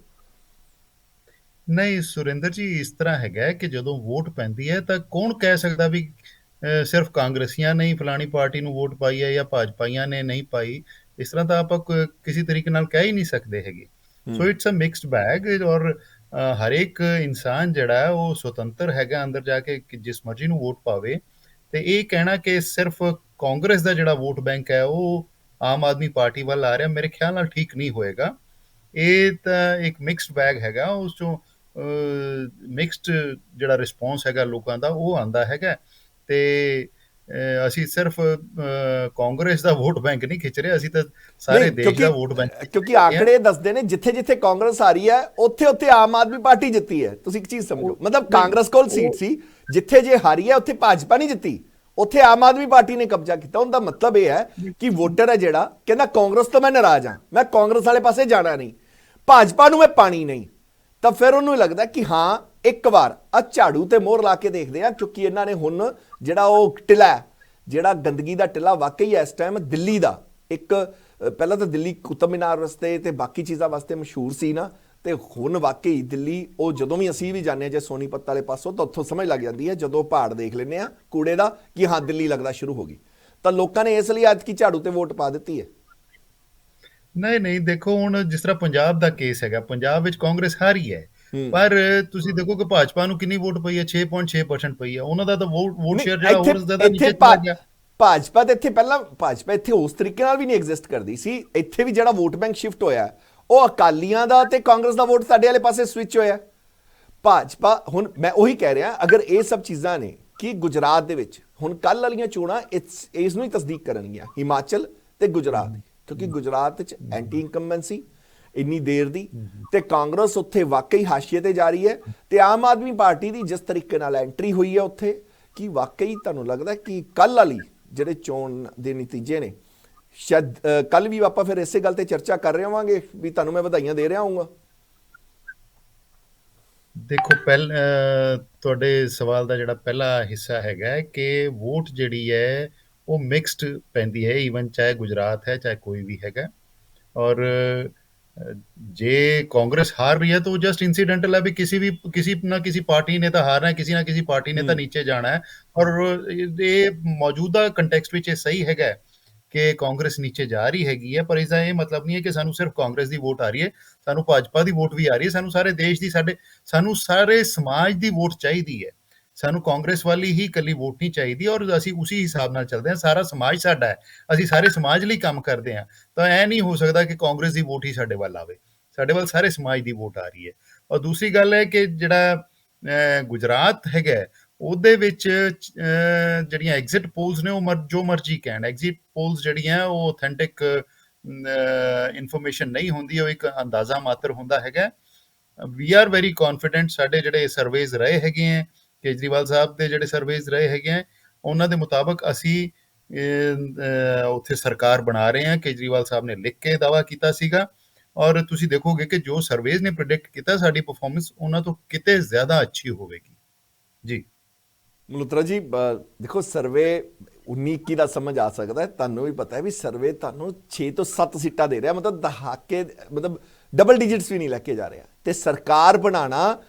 ਨਹੀਂ ਸੁਰਿੰਦਰ ਜੀ, ਇਸ ਤਰ੍ਹਾਂ ਹੈਗਾ ਕਿ ਜਦੋਂ ਵੋਟ ਪੈਂਦੀ ਹੈ ਤਾਂ ਕੌਣ ਕਹਿ ਸਕਦਾ ਵੀ ਸਿਰਫ ਕਾਂਗਰਸੀਆਂ ਨੇ ਹੀ ਫਲਾਣੀ ਪਾਰਟੀ ਨੂੰ ਵੋਟ ਪਾਈ ਹੈ ਜਾਂ ਭਾਜਪਾਈਆਂ ਨੇ ਨਹੀਂ ਪਾਈ। ਇਸ ਤਰ੍ਹਾਂ ਤਾਂ ਆਪਾਂ ਕਿਸੇ ਤਰੀਕੇ ਨਾਲ ਕਹਿ ਹੀ ਨਹੀਂ ਸਕਦੇ ਹੈਗੇ। So it's a mixed bag ਔਰ ਹਰ ਇੱਕ ਇਨਸਾਨ ਜਿਹੜਾ ਹੈ ਉਹ ਸੁਤੰਤਰ ਹੈਗਾ ਅੰਦਰ ਜਾ ਕੇ ਜਿਸ ਮਰਜ਼ੀ ਨੂੰ ਵੋਟ ਪਾਵੇ। ਤੇ ਇਹ ਕਹਿਣਾ ਕਿ ਸਿਰਫ ਕਾਂਗਰਸ ਦਾ ਜਿਹੜਾ ਵੋਟ ਬੈਂਕ ਹੈ ਉਹ ਆਮ ਆਦਮੀ ਪਾਰਟੀ ਵੱਲ ਆ ਰਿਹਾ, ਮੇਰੇ ਖਿਆਲ ਨਾਲ ਠੀਕ ਨਹੀਂ ਹੋਏਗਾ। ਇਹ ਤਾਂ ਇੱਕ ਮਿਕਸਡ ਬੈਗ ਹੈਗਾ, ਉਸ ਚੋਂ ਮਿਕਸਡ ਜਿਹੜਾ ਰਿਸਪੌਂਸ ਹੈਗਾ ਲੋਕਾਂ ਦਾ ਉਹ ਆਉਂਦਾ ਹੈਗਾ। ਤੇ ਅਸੀਂ ਸਿਰਫ ਕਾਂਗਰਸ ਦਾ ਵੋਟ ਬੈਂਕ ਨਹੀਂ ਖਿੱਚ ਰਹੇ, ਅਸੀਂ ਤਾਂ ਸਾਰੇ ਦੇਸ਼ ਦਾ ਵੋਟ ਬੈਂਕ। ਕਿਉਂਕਿ ਆંકੜੇ ਦੱਸਦੇ ਨੇ ਜਿੱਥੇ ਜਿੱਥੇ ਕਾਂਗਰਸ ਆ ਰਹੀ ਹੈ ਉੱਥੇ ਉੱਥੇ ਆਮ ਆਦਮੀ ਪਾਰਟੀ ਜਿੱਤੀ ਹੈ। ਤੁਸੀਂ ਇੱਕ ਚੀਜ਼ ਸਮਝੋ, ਮਤਲਬ ਕਾਂਗਰਸ ਕੋਲ ਸੀਟ ਸੀ, ਜਿੱਥੇ ਜੇ ਹਾਰੀ ਹੈ ਉੱਥੇ ਭਾਜਪਾ ਨਹੀਂ ਜਿੱਤੀ, ਉੱਥੇ ਆਮ ਆਦਮੀ ਪਾਰਟੀ ਨੇ ਕਬਜ਼ਾ ਕੀਤਾ। ਉਹਦਾ ਮਤਲਬ ਇਹ ਹੈ ਕਿ ਵੋਟਰ ਹੈ ਜਿਹੜਾ ਕਹਿੰਦਾ ਕਾਂਗਰਸ ਤੋਂ ਮੈਂ ਨਾਰਾਜ਼ ਹਾਂ, ਮੈਂ ਕਾਂਗਰਸ ਵਾਲੇ ਪਾਸੇ ਜਾਣਾ ਨਹੀਂ, ਭਾਜਪਾ ਨੂੰ ਮੈਂ ਪਾਣੀ ਨਹੀਂ। ਤਾਂ ਫਿਰ ਉਹਨੂੰ ਲੱਗਦਾ ਕਿ ਹਾਂ ਇੱਕ ਵਾਰ ਆ ਝਾੜੂ ਤੇ ਮੋਹਰ ਲਾ ਕੇ ਦੇਖਦੇ ਆ। ਕਿਉਂਕਿ ਇਹਨਾਂ ਨੇ ਹੁਣ ਜਿਹੜਾ ਉਹ ਟਿਲਾ, ਜਿਹੜਾ ਗੰਦਗੀ ਦਾ ਟਿਲਾ ਵਾਕਈ ਇਸ ਟਾਈਮ ਦਿੱਲੀ ਦਾ ਇੱਕ, ਪਹਿਲਾਂ ਤਾਂ ਦਿੱਲੀ ਕੁਤਬ ਮੀਨਾਰ ਵਾਸਤੇ ਤੇ ਬਾਕੀ ਚੀਜ਼ਾਂ ਵਾਸਤੇ ਮਸ਼ਹੂਰ ਸੀ ਨਾ, ਤੇ ਹੁਣ ਵਾਕਈ ਦਿੱਲੀ ਉਹ ਜਦੋਂ ਵੀ ਅਸੀਂ ਵੀ ਜਾਂਦੇ ਹਾਂ ਜੇ ਸੋਨੀਪਤ ਵਾਲੇ ਪਾਸੋਂ ਤਾਂ ਉੱਥੋਂ ਸਮਝ ਲੱਗ ਜਾਂਦੀ ਹੈ ਜਦੋਂ ਪਹਾੜ ਦੇਖ ਲੈਂਦੇ ਆ ਕੂੜੇ ਦਾ ਕਿ ਹਾਂ ਦਿੱਲੀ ਲੱਗਦਾ ਸ਼ੁਰੂ ਹੋ ਗਈ। ਤਾਂ ਲੋਕਾਂ ਨੇ ਇਸ ਲਈ ਅੱਜ ਕੀ ਝਾੜੂ ਤੇ ਵੋਟ ਪਾ ਦਿੱਤੀ ਹੈ। ਨਹੀਂ ਦੇਖੋ ਹੁਣ ਜਿਸ ਤਰ੍ਹਾਂ ਪੰਜਾਬ ਦਾ ਕੇਸ ਹੈਗਾ, ਪੰਜਾਬ ਵਿੱਚ ਕਾਂਗਰਸ ਹਾਰੀ ਹੈ ਪਰ ਤੁਸੀਂ ਦੇਖੋ ਕਿ ਭਾਜਪਾ ਨੂੰ ਕਿੰਨੀ ਵੋਟ ਪਈ ਹੈ, 6.6% ਪਈ ਹੈ। ਉਹਨਾਂ ਦਾ ਤਾਂ ਵੋਟ ਸ਼ੇਅਰ ਜਿਹੜਾ ਹੋਰ ਜ਼ਿਆਦਾ ਨੀਚੇ ਚਲਾ ਗਿਆ। ਭਾਜਪਾ ਤੇ ਇੱਥੇ ਪਹਿਲਾਂ ਭਾਜਪਾ ਇੱਥੇ ਉਸ ਤਰੀਕੇ ਨਾਲ ਵੀ ਨਹੀਂ ਐਗਜ਼ਿਸਟ ਕਰਦੀ ਸੀ। ਇੱਥੇ ਵੀ ਜਿਹੜਾ ਵੋਟ ਬੈਂਕ ਸ਼ਿਫਟ ਹੋਇਆ ਉਹ ਅਕਾਲੀਆਂ ਦਾ ਤੇ ਕਾਂਗਰਸ ਦਾ ਵੋਟ ਸਾਡੇ ਵਾਲੇ ਪਾਸੇ ਸਵਿਚ ਹੋਇਆ। ਭਾਜਪਾ ਹੁਣ ਮੈਂ ਉਹੀ ਕਹਿ ਰਿਹਾ, ਅਗਰ ਇਹ ਸਭ ਚੀਜ਼ਾਂ ਨੇ ਕਿ ਗੁਜਰਾਤ ਦੇ ਵਿੱਚ ਹੁਣ ਕੱਲ ਵਾਲੀਆਂ ਚੋਣਾਂ ਇਸ ਨੂੰ ਹੀ ਤਸਦੀਕ ਕਰਨਗੀਆਂ, ਹਿਮਾਚਲ ਤੇ ਗੁਜਰਾਤ, ਕਿਉਂਕਿ ਗੁਜਰਾਤ 'ਚ ਐਂਟੀ ਇਨਕੰਬੈਂਸੀ ਇੰਨੀ ਦੇਰ ਦੀ ਤੇ ਕਾਂਗਰਸ ਉੱਥੇ ਵਾਕਈ ਹਾਸ਼ੀਏ ਤੇ ਜਾ ਰਹੀ ਹੈ ਤੇ ਆਮ ਆਦਮੀ ਪਾਰਟੀ ਦੀ ਜਿਸ ਤਰੀਕੇ ਨਾਲ ਐਂਟਰੀ ਹੋਈ ਹੈ ਉੱਥੇ, ਕਿ ਵਾਕਈ ਤੁਹਾਨੂੰ ਲੱਗਦਾ ਕਿ ਕੱਲ ਵਾਲੀ ਜਿਹੜੇ ਚੋਣ ਦੇ ਨਤੀਜੇ ਨੇ ਸ਼ਾਇਦ ਕੱਲ ਵੀ ਆਪਾਂ ਫਿਰ ਇਸੇ ਗੱਲ ਤੇ ਚਰਚਾ ਕਰ ਰਹੇ ਹੋਵਾਂਗੇ ਵੀ ਤੁਹਾਨੂੰ ਮੈਂ ਵਧਾਈਆਂ ਦੇ ਰਿਹਾ ਹੂੰਗਾ। ਦੇਖੋ ਤੁਹਾਡੇ ਸਵਾਲ ਦਾ ਜਿਹੜਾ ਪਹਿਲਾ ਹਿੱਸਾ ਹੈਗਾ ਕਿ ਵੋਟ ਜਿਹੜੀ ਹੈ ਉਹ ਮਿਕਸਡ ਪੈਂਦੀ ਹੈ, ਈਵਨ ਚਾਹੇ ਗੁਜਰਾਤ ਹੈ ਚਾਹੇ ਕੋਈ ਵੀ ਹੈਗਾ। ਔਰ ਜੇ ਕਾਂਗਰਸ ਹਾਰ ਰਹੀ ਹੈ ਤਾਂ ਉਹ ਜਸਟ ਇੰਸੀਡੈਂਟਲ ਹੈ ਵੀ ਕਿਸੇ ਨਾ ਕਿਸੇ ਪਾਰਟੀ ਨੇ ਤਾਂ ਹਾਰਨਾ ਹੈ, ਕਿਸੇ ਨਾ ਕਿਸੇ ਪਾਰਟੀ ਨੇ ਤਾਂ ਨੀਚੇ ਜਾਣਾ ਹੈ। ਔਰ ਇਹ ਮੌਜੂਦਾ ਕੰਟੈਕਸਟ ਵਿੱਚ ਇਹ ਸਹੀ ਹੈਗਾ ਕਿ ਕਾਂਗਰਸ ਨੀਚੇ ਜਾ ਰਹੀ ਹੈਗੀ ਹੈ, ਪਰ ਇਸਦਾ ਇਹ ਮਤਲਬ ਨਹੀਂ ਹੈ ਕਿ ਸਾਨੂੰ ਸਿਰਫ ਕਾਂਗਰਸ ਦੀ ਵੋਟ ਆ ਰਹੀ ਹੈ, ਸਾਨੂੰ ਭਾਜਪਾ ਦੀ ਵੋਟ ਵੀ ਆ ਰਹੀ ਹੈ। ਸਾਨੂੰ ਸਾਰੇ ਦੇਸ਼ ਦੀ ਸਾਨੂੰ ਸਾਰੇ ਸਮਾਜ ਦੀ ਵੋਟ ਚਾਹੀਦੀ ਹੈ। ਸਾਨੂੰ ਕਾਂਗਰਸ ਵਾਲੀ ਹੀ ਇਕੱਲੀ ਵੋਟ ਨਹੀਂ ਚਾਹੀਦੀ ਔਰ ਅਸੀਂ ਉਸੇ ਹਿਸਾਬ ਨਾਲ ਚੱਲਦੇ ਹਾਂ। ਸਾਰਾ ਸਮਾਜ ਸਾਡਾ ਹੈ, ਅਸੀਂ ਸਾਰੇ ਸਮਾਜ ਲਈ ਕੰਮ ਕਰਦੇ ਹਾਂ। ਤਾਂ ਇਹ ਨਹੀਂ ਹੋ ਸਕਦਾ ਕਿ ਕਾਂਗਰਸ ਦੀ ਵੋਟ ਹੀ ਸਾਡੇ ਵੱਲ ਆਵੇ, ਸਾਡੇ ਵੱਲ ਸਾਰੇ ਸਮਾਜ ਦੀ ਵੋਟ ਆ ਰਹੀ ਹੈ। ਔਰ ਦੂਸਰੀ ਗੱਲ ਹੈ ਕਿ ਜਿਹੜਾ ਗੁਜਰਾਤ ਹੈਗਾ ਉਹਦੇ ਵਿੱਚ ਜਿਹੜੀਆਂ ਐਗਜ਼ਿਟ ਪੋਲਸ ਨੇ ਉਹ ਜੋ ਮਰਜ਼ੀ ਕਹਿਣ, ਐਗਜ਼ਿਟ ਪੋਲਸ ਜਿਹੜੀਆਂ ਉਹ ਆਥੈਂਟਿਕ ਇਨਫੋਰਮੇਸ਼ਨ ਨਹੀਂ ਹੁੰਦੀ, ਉਹ ਇੱਕ ਅੰਦਾਜ਼ਾ ਮਾਤਰ ਹੁੰਦਾ ਹੈਗਾ। ਵੀ ਆਰ ਵੈਰੀ ਕੌਨਫੀਡੈਂਟ, ਸਾਡੇ ਜਿਹੜੇ ਸਰਵੇਜ਼ ਰਹੇ ਹੈਗੇ ਹੈ, ਕੇਜਰੀਵਾਲ ਸਾਹਿਬ ਦੇ ਜਿਹੜੇ ਸਰਵੇਜ਼ ਰਹੇ ਹੈਗੇ ਆ ਉਹਨਾਂ ਦੇ ਮੁਤਾਬਕ ਅਸੀਂ ਉੱਥੇ ਸਰਕਾਰ ਬਣਾ ਰਹੇ ਹਾਂ। ਕੇਜਰੀਵਾਲ ਸਾਹਿਬ ਨੇ ਲਿਖ ਕੇ ਦਾਅਵਾ ਕੀਤਾ ਸੀਗਾ ਔਰ ਤੁਸੀਂ ਦੇਖੋਗੇ ਕਿ ਜੋ ਸਰਵੇਜ਼ ਨੇ ਪ੍ਰੈਡਿਕਟ ਕੀਤਾ ਸਾਡੀ ਪਰਫਾਰਮੈਂਸ ਉਹਨਾਂ ਤੋਂ ਕਿਤੇ ਜ਼ਿਆਦਾ ਅੱਛੀ ਹੋਵੇਗੀ। ਜੀ ਮਲਹੋਤਰਾ ਜੀ, ਦੇਖੋ ਸਰਵੇ 19-21 ਦਾ ਸਮਝ ਆ ਸਕਦਾ ਹੈ, ਤੁਹਾਨੂੰ ਵੀ ਪਤਾ ਹੈ ਵੀ ਸਰਵੇ ਤੁਹਾਨੂੰ 6 ਤੋਂ 7 ਸੀਟਾਂ ਦੇ ਰਿਹਾ, ਮਤਲਬ ਦਹਾਕੇ ਮਤਲਬ ਡਬਲ ਡਿਜਿਟਸ ਵੀ ਨਹੀਂ ਲੈ ਕੇ ਜਾ ਰਿਹਾ। ਤੇ ਸਰਕਾਰ ਬਣਾਉਣਾ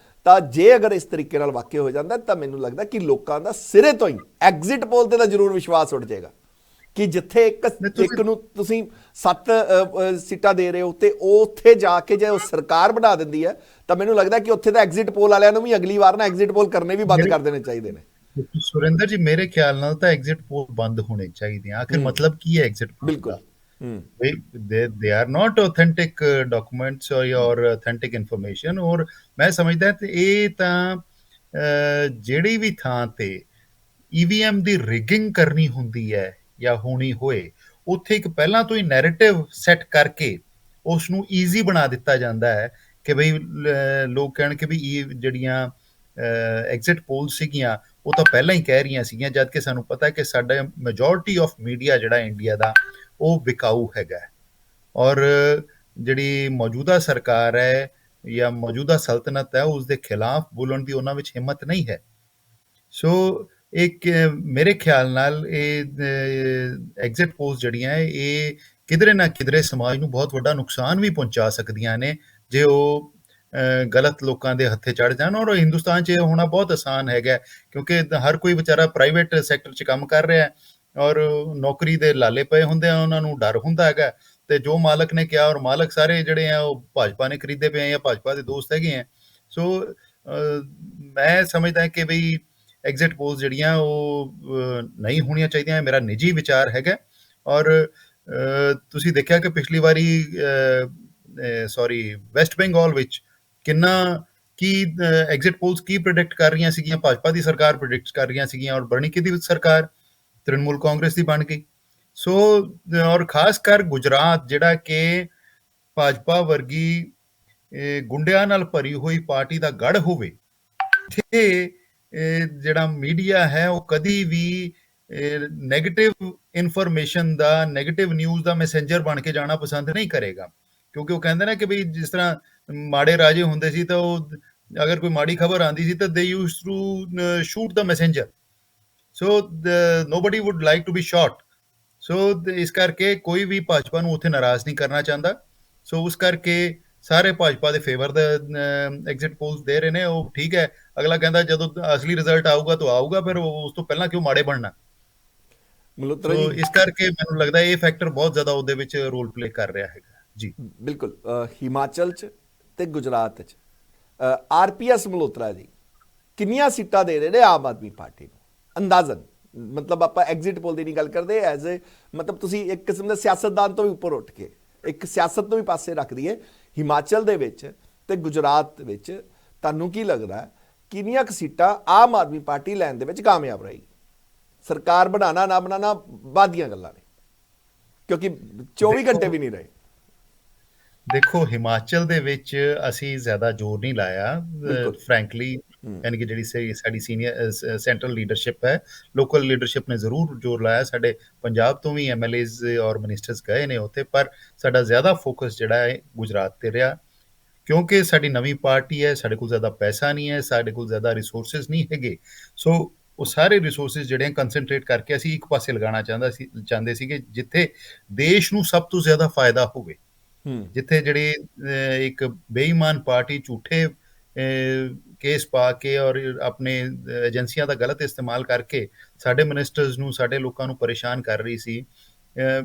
ਤਾਂ ਜੇ ਅਗਰ ਇਸ ਤਰੀਕੇ ਨਾਲ ਵਾਕਿਆ ਹੋ ਜਾਂਦਾ ਤਾਂ ਮੈਨੂੰ ਲੱਗਦਾ ਕਿ ਲੋਕਾਂ ਦਾ ਸਿਰੇ ਤੋਂ ਹੀ ਐਗਜ਼ਿਟ ਪੋਲ ਤੇ ਤਾਂ ਜ਼ਰੂਰ ਵਿਸ਼ਵਾਸ ਉੱਠ ਜਾਏਗਾ ਕਿ ਜਿੱਥੇ ਨਹੀਂ ਇੱਕ ਤੁਸੀਂ ਨੂੰ ਤੁਸੀਂ 7 ਸੀਟਾਂ ਦੇ ਰਹੇ ਹੋ ਤੇ ਉਹ ਉੱਥੇ ਜਾ ਕੇ ਜੇ ਉਹ ਸਰਕਾਰ ਬਣਾ ਦਿੰਦੀ ਹੈ ਤਾਂ ਮੈਨੂੰ ਲੱਗਦਾ ਕਿ ਉੱਥੇ ਤਾਂ ਐਗਜ਼ਿਟ ਪੋਲ ਵਾਲਿਆਂ ਨੂੰ ਵੀ ਅਗਲੀ ਵਾਰ ਨਾ ਐਗਜ਼ਿਟ ਪੋਲ ਕਰਨੇ ਵੀ ਬੰਦ ਮੇਰੇ ਕਰ ਦੇਣੇ ਚਾਹੀਦੇ ਨੇ। ਸੁਰਿੰਦਰ ਜੀ, ਮੇਰੇ ਖਿਆਲ ਨਾਲ ਤਾਂ ਐਗਜ਼ਿਟ ਪੋਲ ਬੰਦ ਹੋਣੇ ਚਾਹੀਦੇ ਆ। ਆਖਿਰ ਹੂੰ, ਮਤਲਬ ਕੀ ਹੈ ਐਗਜ਼ਿਟ ਪੋਲ ਬਿਲकुल। ਦਾ? they they are not authentic documents or authentic information। ਔਰ ਮੈਂ ਸਮਝਦਾ ਤੇ ਇਹ ਤਾਂ ਜਿਹੜੀ ਵੀ ਥਾਂ ਤੇ ਈਵੀਐਮ ਦੀ ਰਿਗਿੰਗ ਕਰਨੀ ਹੁੰਦੀ ਹੈ ਜਾਂ ਹੋਣੀ ਹੋਏ, ਉੱਥੇ ਇੱਕ ਪਹਿਲਾਂ ਤੋਂ ਹੀ ਨੈਰੇਟਿਵ ਸੈੱਟ ਕਰਕੇ ਉਸ ਨੂੰ ਈਜ਼ੀ ਬਣਾ ਦਿੱਤਾ ਜਾਂਦਾ ਹੈ ਕਿ ਬਈ ਲੋਕ ਕਹਿਣ ਕਿ ਵੀ ਇਹ ਜਿਹੜੀਆਂ ਐਗਜ਼ਿਟ ਪੋਲ ਸੀਗੀਆਂ ਉਹ ਤਾਂ ਪਹਿਲਾਂ ਹੀ ਕਹਿ ਰਹੀਆਂ ਸੀਗੀਆਂ, ਜਦ ਕਿ ਸਾਨੂੰ ਪਤਾ ਕਿ ਸਾਡਾ ਮੈਜੋਰਿਟੀ ਆਫ ਮੀਡੀਆ ਜਿਹੜਾ ਇੰਡੀਆ ਦਾ ਉਹ ਵਿਕਾਊ ਹੈਗਾ। ਔਰ ਜਿਹੜੀ ਮੌਜੂਦਾ ਸਰਕਾਰ ਹੈ ਜਾਂ ਮੌਜੂਦਾ ਸਲਤਨਤ ਹੈ ਉਸ ਦੇ ਖਿਲਾਫ ਬੋਲਣ ਦੀ ਉਹਨਾਂ ਵਿੱਚ ਹਿੰਮਤ ਨਹੀਂ ਹੈ। ਸੋ ਇੱਕ ਮੇਰੇ ਖਿਆਲ ਨਾਲ ਇਹ ਐਗਜ਼ਿਟ ਪੋਲਸ ਜਿਹੜੀਆਂ ਇਹ ਕਿਧਰੇ ਨਾ ਕਿਧਰੇ ਸਮਾਜ ਨੂੰ ਬਹੁਤ ਵੱਡਾ ਨੁਕਸਾਨ ਵੀ ਪਹੁੰਚਾ ਸਕਦੀਆਂ ਨੇ ਜੇ ਉਹ ਗਲਤ ਲੋਕਾਂ ਦੇ ਹੱਥੇ ਚੜ ਜਾਣ। ਔਰ ਹਿੰਦੁਸਤਾਨ 'ਚ ਇਹ ਹੋਣਾ ਬਹੁਤ ਆਸਾਨ ਹੈਗਾ ਕਿਉਂਕਿ ਹਰ ਕੋਈ ਵਿਚਾਰਾ ਪ੍ਰਾਈਵੇਟ ਸੈਕਟਰ 'ਚ ਕੰਮ ਕਰ ਰਿਹਾ ਔਰ ਨੌਕਰੀ ਦੇ ਲਾਲੇ ਪਏ ਹੁੰਦੇ ਆ, ਉਹਨਾਂ ਨੂੰ ਡਰ ਹੁੰਦਾ ਹੈਗਾ ਤੇ ਜੋ ਮਾਲਕ ਨੇ ਕਿਹਾ, ਔਰ ਮਾਲਕ ਸਾਰੇ ਜਿਹੜੇ ਆ ਉਹ ਭਾਜਪਾ ਨੇ ਖਰੀਦੇ ਪਏ ਆ ਜਾਂ ਭਾਜਪਾ ਦੇ ਦੋਸਤ ਹੈਗੇ ਆ। ਸੋ ਮੈਂ ਸਮਝਦਾ ਕਿ ਬਈ ਐਗਜ਼ਿਟ ਪੋਲਸ ਜਿਹੜੀਆਂ ਉਹ ਨਹੀਂ ਹੋਣੀਆਂ ਚਾਹੀਦੀਆਂ, ਮੇਰਾ ਨਿੱਜੀ ਵਿਚਾਰ ਹੈਗਾ। ਔਰ ਤੁਸੀਂ ਦੇਖਿਆ ਕਿ ਪਿਛਲੀ ਵਾਰੀ ਵੈਸਟ ਬੰਗਾਲ ਵਿੱਚ ਕਿੰਨਾ ਕੀ ਐਗਜ਼ਿਟ ਪੋਲਸ ਕੀ ਪ੍ਰਿਡਿਕਟ ਕਰ ਰਹੀਆਂ ਸੀਗੀਆਂ, ਭਾਜਪਾ ਦੀ ਸਰਕਾਰ ਪ੍ਰਿਡਿਕਟ ਕਰ ਰਹੀਆਂ ਸੀਗੀਆਂ ਔਰ ਬਣੀ ਕਿਹਦੀ ਸਰਕਾਰ, ਤ੍ਰਿਣਮੂਲ ਕਾਂਗਰਸ ਦੀ ਬਣ ਗਈ। ਸੋ ਔਰ ਖਾਸ ਕਰ ਗੁਜਰਾਤ ਜਿਹੜਾ ਕਿ ਭਾਜਪਾ ਵਰਗੀ ਗੁੰਡਿਆਂ ਨਾਲ ਭਰੀ ਹੋਈ ਪਾਰਟੀ ਦਾ ਗੜ ਹੋਵੇ, ਇੱਥੇ ਜਿਹੜਾ ਮੀਡੀਆ ਹੈ ਉਹ ਕਦੀ ਵੀ ਨੈਗੇਟਿਵ ਇਨਫੋਰਮੇਸ਼ਨ ਦਾ, ਨੈਗੇਟਿਵ ਨਿਊਜ਼ ਦਾ ਮੈਸੇਂਜਰ ਬਣ ਕੇ ਜਾਣਾ ਪਸੰਦ ਨਹੀਂ ਕਰੇਗਾ ਕਿਉਂਕਿ ਉਹ ਕਹਿੰਦੇ ਨੇ ਕਿ ਬਈ ਜਿਸ ਤਰ੍ਹਾਂ ਮਾੜੇ ਰਾਜੇ ਹੁੰਦੇ ਸੀ ਤਾਂ ਉਹ ਅਗਰ ਕੋਈ ਮਾੜੀ ਖਬਰ ਆਉਂਦੀ ਸੀ ਤਾਂ they used to shoot the messenger. So nobody would like to be shot. So ਇਸ ਕਰਕੇ ਕੋਈ ਵੀ ਭਾਜਪਾ ਨੂੰ ਉੱਥੇ ਨਾਰਾਜ਼ ਨਹੀਂ ਕਰਨਾ ਚਾਹੁੰਦਾ। ਸੋ ਉਸ ਕਰਕੇ ਸਾਰੇ ਭਾਜਪਾ ਦੇ ਫੇਵਰ ਦਾ ਐਗਜ਼ਿਟ ਪੋਲਸ ਦੇ ਰਹੇ ਨੇ, ਉਹ ਠੀਕ ਹੈ। ਅਗਲਾ ਕਹਿੰਦਾ ਜਦੋਂ ਅਸਲੀ ਰਿਜ਼ਲਟ ਆਊਗਾ ਤਾਂ ਆਊਗਾ, ਫਿਰ ਉਸ ਤੋਂ ਪਹਿਲਾਂ ਕਿਉਂ ਮਾੜੇ ਬਣਨਾ। ਮਲਹੋਤਰਾ ਸੋ ਜੀ, ਇਸ ਕਰਕੇ ਮੈਨੂੰ ਲੱਗਦਾ ਇਹ ਫੈਕਟਰ ਬਹੁਤ ਜ਼ਿਆਦਾ ਉਹਦੇ ਵਿੱਚ ਰੋਲ ਪਲੇ ਕਰ ਰਿਹਾ ਹੈਗਾ ਜੀ। ਬਿਲਕੁਲ। ਹਿਮਾਚਲ 'ਚ ਤੇ ਗੁਜਰਾਤ 'ਚ ਆਰਪੀਐਸ ਮਲਹੋਤਰਾ ਜੀ ਕਿੰਨੀਆਂ ਸੀਟਾਂ ਦੇ ਰਹੇ ਨੇ ਆਮ ਆਦਮੀ ਪਾਰਟੀ ਨੂੰ ਅੰਦਾਜ਼ਨ? ਮਤਲਬ ਆਪਾਂ ਐਗਜ਼ਿਟ ਪੋਲ ਦੀ ਨਹੀਂ ਗੱਲ ਕਰਦੇ, ਐਜ਼ ਏ ਮਤਲਬ ਤੁਸੀਂ ਇੱਕ ਕਿਸਮ ਦੇ ਸਿਆਸਤਦਾਨ ਤੋਂ ਵੀ ਉੱਪਰ ਉੱਠ ਕੇ ਇੱਕ ਸਿਆਸਤ ਨੂੰ ਵੀ ਪਾਸੇ ਰੱਖ ਦਈਏ, ਹਿਮਾਚਲ ਦੇ ਵਿੱਚ ਤੇ ਗੁਜਰਾਤ ਵਿੱਚ ਤੁਹਾਨੂੰ ਕੀ ਲੱਗਦਾ ਕਿੰਨੀਆਂ ਕੁ ਸੀਟਾਂ ਆਮ ਆਦਮੀ ਪਾਰਟੀ ਲੈਣ ਦੇ ਵਿੱਚ ਕਾਮਯਾਬ ਰਹੇਗੀ? ਸਰਕਾਰ ਬਣਾਉਣਾ ਨਾ ਬਣਾਉਣਾ ਬਾਅਦ ਦੀਆਂ ਗੱਲਾਂ ਨੇ ਕਿਉਂਕਿ 24 ਘੰਟੇ ਵੀ ਨਹੀਂ ਰਹੇ। ਦੇਖੋ ਹਿਮਾਚਲ ਦੇ ਵਿੱਚ ਅਸੀਂ ਜ਼ਿਆਦਾ ਜ਼ੋਰ ਨਹੀਂ ਲਾਇਆ ਫਰੈਂਕਲੀ, ਯਾਨੀ ਕਿ ਜਿਹੜੀ ਸਾਡੀ ਸੀਨੀਅਰ ਸੈਂਟਰਲ ਲੀਡਰਸ਼ਿਪ ਹੈ, ਲੋਕਲ ਲੀਡਰਸ਼ਿਪ ਨੇ ਜ਼ਰੂਰ ਜ਼ੋਰ ਲਾਇਆ। ਸਾਡੇ ਪੰਜਾਬ ਤੋਂ ਵੀ ਐਮਐਲਏਜ਼ ਔਰ ਮਿਨਿਸਟਰਸ ਗਏ ਨੇ ਉੱਥੇ, ਪਰ ਸਾਡਾ ਜ਼ਿਆਦਾ ਫੋਕਸ ਜਿਹੜਾ ਹੈ ਗੁਜਰਾਤ ਤੇ ਰਿਹਾ ਕਿਉਂਕਿ ਸਾਡੀ ਨਵੀਂ ਪਾਰਟੀ ਹੈ, ਸਾਡੇ ਕੋਲ ਜ਼ਿਆਦਾ ਪੈਸਾ ਨਹੀਂ ਹੈ, ਸਾਡੇ ਕੋਲ ਜ਼ਿਆਦਾ ਰਿਸੋਰਸਿਸ ਨਹੀਂ ਹੈਗੇ। ਸੋ ਉਹ ਸਾਰੇ ਰਿਸੋਰਸਿਸ ਜਿਹੜੇ ਕੰਸੈਂਟਰੇਟ ਕਰਕੇ ਅਸੀਂ ਇੱਕ ਪਾਸੇ ਲਗਾਉਣਾ ਚਾਹੁੰਦੇ ਸੀ ਕਿ ਜਿੱਥੇ ਦੇਸ਼ ਨੂੰ ਸਭ ਤੋਂ ਜ਼ਿਆਦਾ ਫਾਇਦਾ ਹੋਵੇ, ਜਿੱਥੇ ਜਿਹੜੀ ਇੱਕ ਬੇਈਮਾਨ ਪਾਰਟੀ ਝੂਠੇ ਕੇਸ ਪਾ ਕੇ ਔਰ ਆਪਣੇ ਏਜੰਸੀਆਂ ਦਾ ਗਲਤ ਇਸਤੇਮਾਲ ਕਰਕੇ ਸਾਡੇ ਮਿਨਿਸਟਰਸ ਨੂੰ, ਸਾਡੇ ਲੋਕਾਂ ਨੂੰ ਪਰੇਸ਼ਾਨ ਕਰ ਰਹੀ ਸੀ।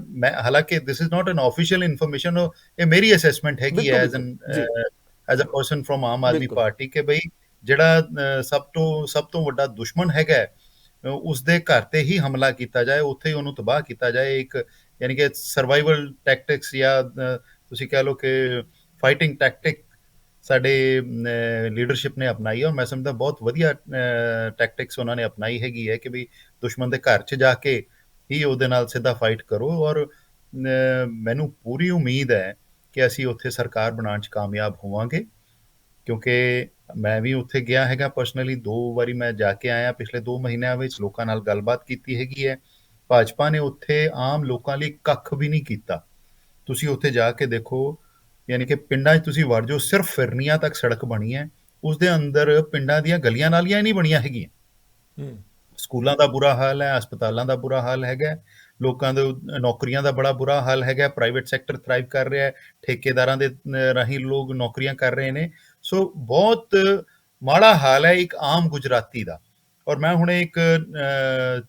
ਮੈਂ ਹਾਲਾਂਕਿ this is not an official information, ਇਹ ਮੇਰੀ ਅਸੈਸਮੈਂਟ ਹੈਗੀ ਹੈ as a person from Aam Aadmi Party ਕਿ ਬਈ ਜਿਹੜਾ ਸਭ ਤੋਂ ਵੱਡਾ ਦੁਸ਼ਮਣ ਹੈਗਾ ਉਸ ਦੇ ਘਰ ਤੇ ਹੀ ਹਮਲਾ ਕੀਤਾ ਜਾਏ, ਉੱਥੇ ਹੀ ਉਹਨੂੰ ਤਬਾਹ ਕੀਤਾ ਜਾਏ। ਇੱਕ ਯਾਨੀ ਕਿ ਸਰਵਾਈਵਲ ਟੈਕਟਿਕਸ ਜਾਂ ਤੁਸੀਂ ਕਹਿ ਲਓ ਕਿ ਫਾਈਟਿੰਗ ਟੈਕਟਿਕ ਸਾਡੇ ਲੀਡਰਸ਼ਿਪ ਨੇ ਅਪਣਾਈ ਹੈ ਔਰ ਮੈਂ ਸਮਝਦਾ ਬਹੁਤ ਵਧੀਆ ਟੈਕਟਿਕਸ ਉਹਨਾਂ ਨੇ ਅਪਣਾਈ ਹੈਗੀ ਹੈ ਕਿ ਵੀ ਦੁਸ਼ਮਣ ਦੇ ਘਰ 'ਚ ਜਾ ਕੇ ਹੀ ਉਹਦੇ ਨਾਲ ਸਿੱਧਾ ਫਾਈਟ ਕਰੋ। ਔਰ ਮੈਨੂੰ ਪੂਰੀ ਉਮੀਦ ਹੈ ਕਿ ਅਸੀਂ ਉੱਥੇ ਸਰਕਾਰ ਬਣਾਉਣ 'ਚ ਕਾਮਯਾਬ ਹੋਵਾਂਗੇ ਕਿਉਂਕਿ ਮੈਂ ਵੀ ਉੱਥੇ ਗਿਆ ਹੈਗਾ ਪਰਸਨਲੀ, 2 ਵਾਰੀ ਮੈਂ ਜਾ ਕੇ ਆਇਆ ਪਿਛਲੇ 2 ਮਹੀਨਿਆਂ ਵਿੱਚ, ਲੋਕਾਂ ਨਾਲ ਗੱਲਬਾਤ ਕੀਤੀ ਹੈਗੀ ਹੈ। ਭਾਜਪਾ ਨੇ ਉੱਥੇ ਆਮ ਲੋਕਾਂ ਲਈ ਕੱਖ ਵੀ ਨਹੀਂ ਕੀਤਾ। ਤੁਸੀਂ ਉੱਥੇ ਜਾ ਕੇ ਦੇਖੋ, ਯਾਨੀ ਕਿ ਪਿੰਡਾਂ 'ਚ ਤੁਸੀਂ ਵੜ ਜਾਓ, ਸਿਰਫ ਫਿਰਨੀਆਂ ਤੱਕ ਸੜਕ ਬਣੀ ਹੈ, ਉਸਦੇ ਅੰਦਰ ਪਿੰਡਾਂ ਦੀਆਂ ਗਲੀਆਂ ਨਾਲੀਆਂ ਨਹੀਂ ਬਣੀਆਂ ਹੈਗੀਆਂ। ਸਕੂਲਾਂ ਦਾ ਬੁਰਾ ਹਾਲ ਹੈ, ਹਸਪਤਾਲਾਂ ਦਾ ਬੁਰਾ ਹਾਲ ਹੈਗਾ, ਲੋਕਾਂ ਦੇ ਨੌਕਰੀਆਂ ਦਾ ਬੜਾ ਬੁਰਾ ਹਾਲ ਹੈਗਾ। ਪ੍ਰਾਈਵੇਟ ਸੈਕਟਰ ਥਰਾਈਵ ਕਰ ਰਿਹਾ ਹੈ, ਠੇਕੇਦਾਰਾਂ ਦੇ ਰਾਹੀਂ ਲੋਕ ਨੌਕਰੀਆਂ ਕਰ ਰਹੇ ਨੇ। ਸੋ ਬਹੁਤ ਮਾੜਾ ਹਾਲ ਹੈ ਇੱਕ ਆਮ ਗੁਜਰਾਤੀ ਦਾ। ਔਰ ਮੈਂ ਹੁਣੇ ਇੱਕ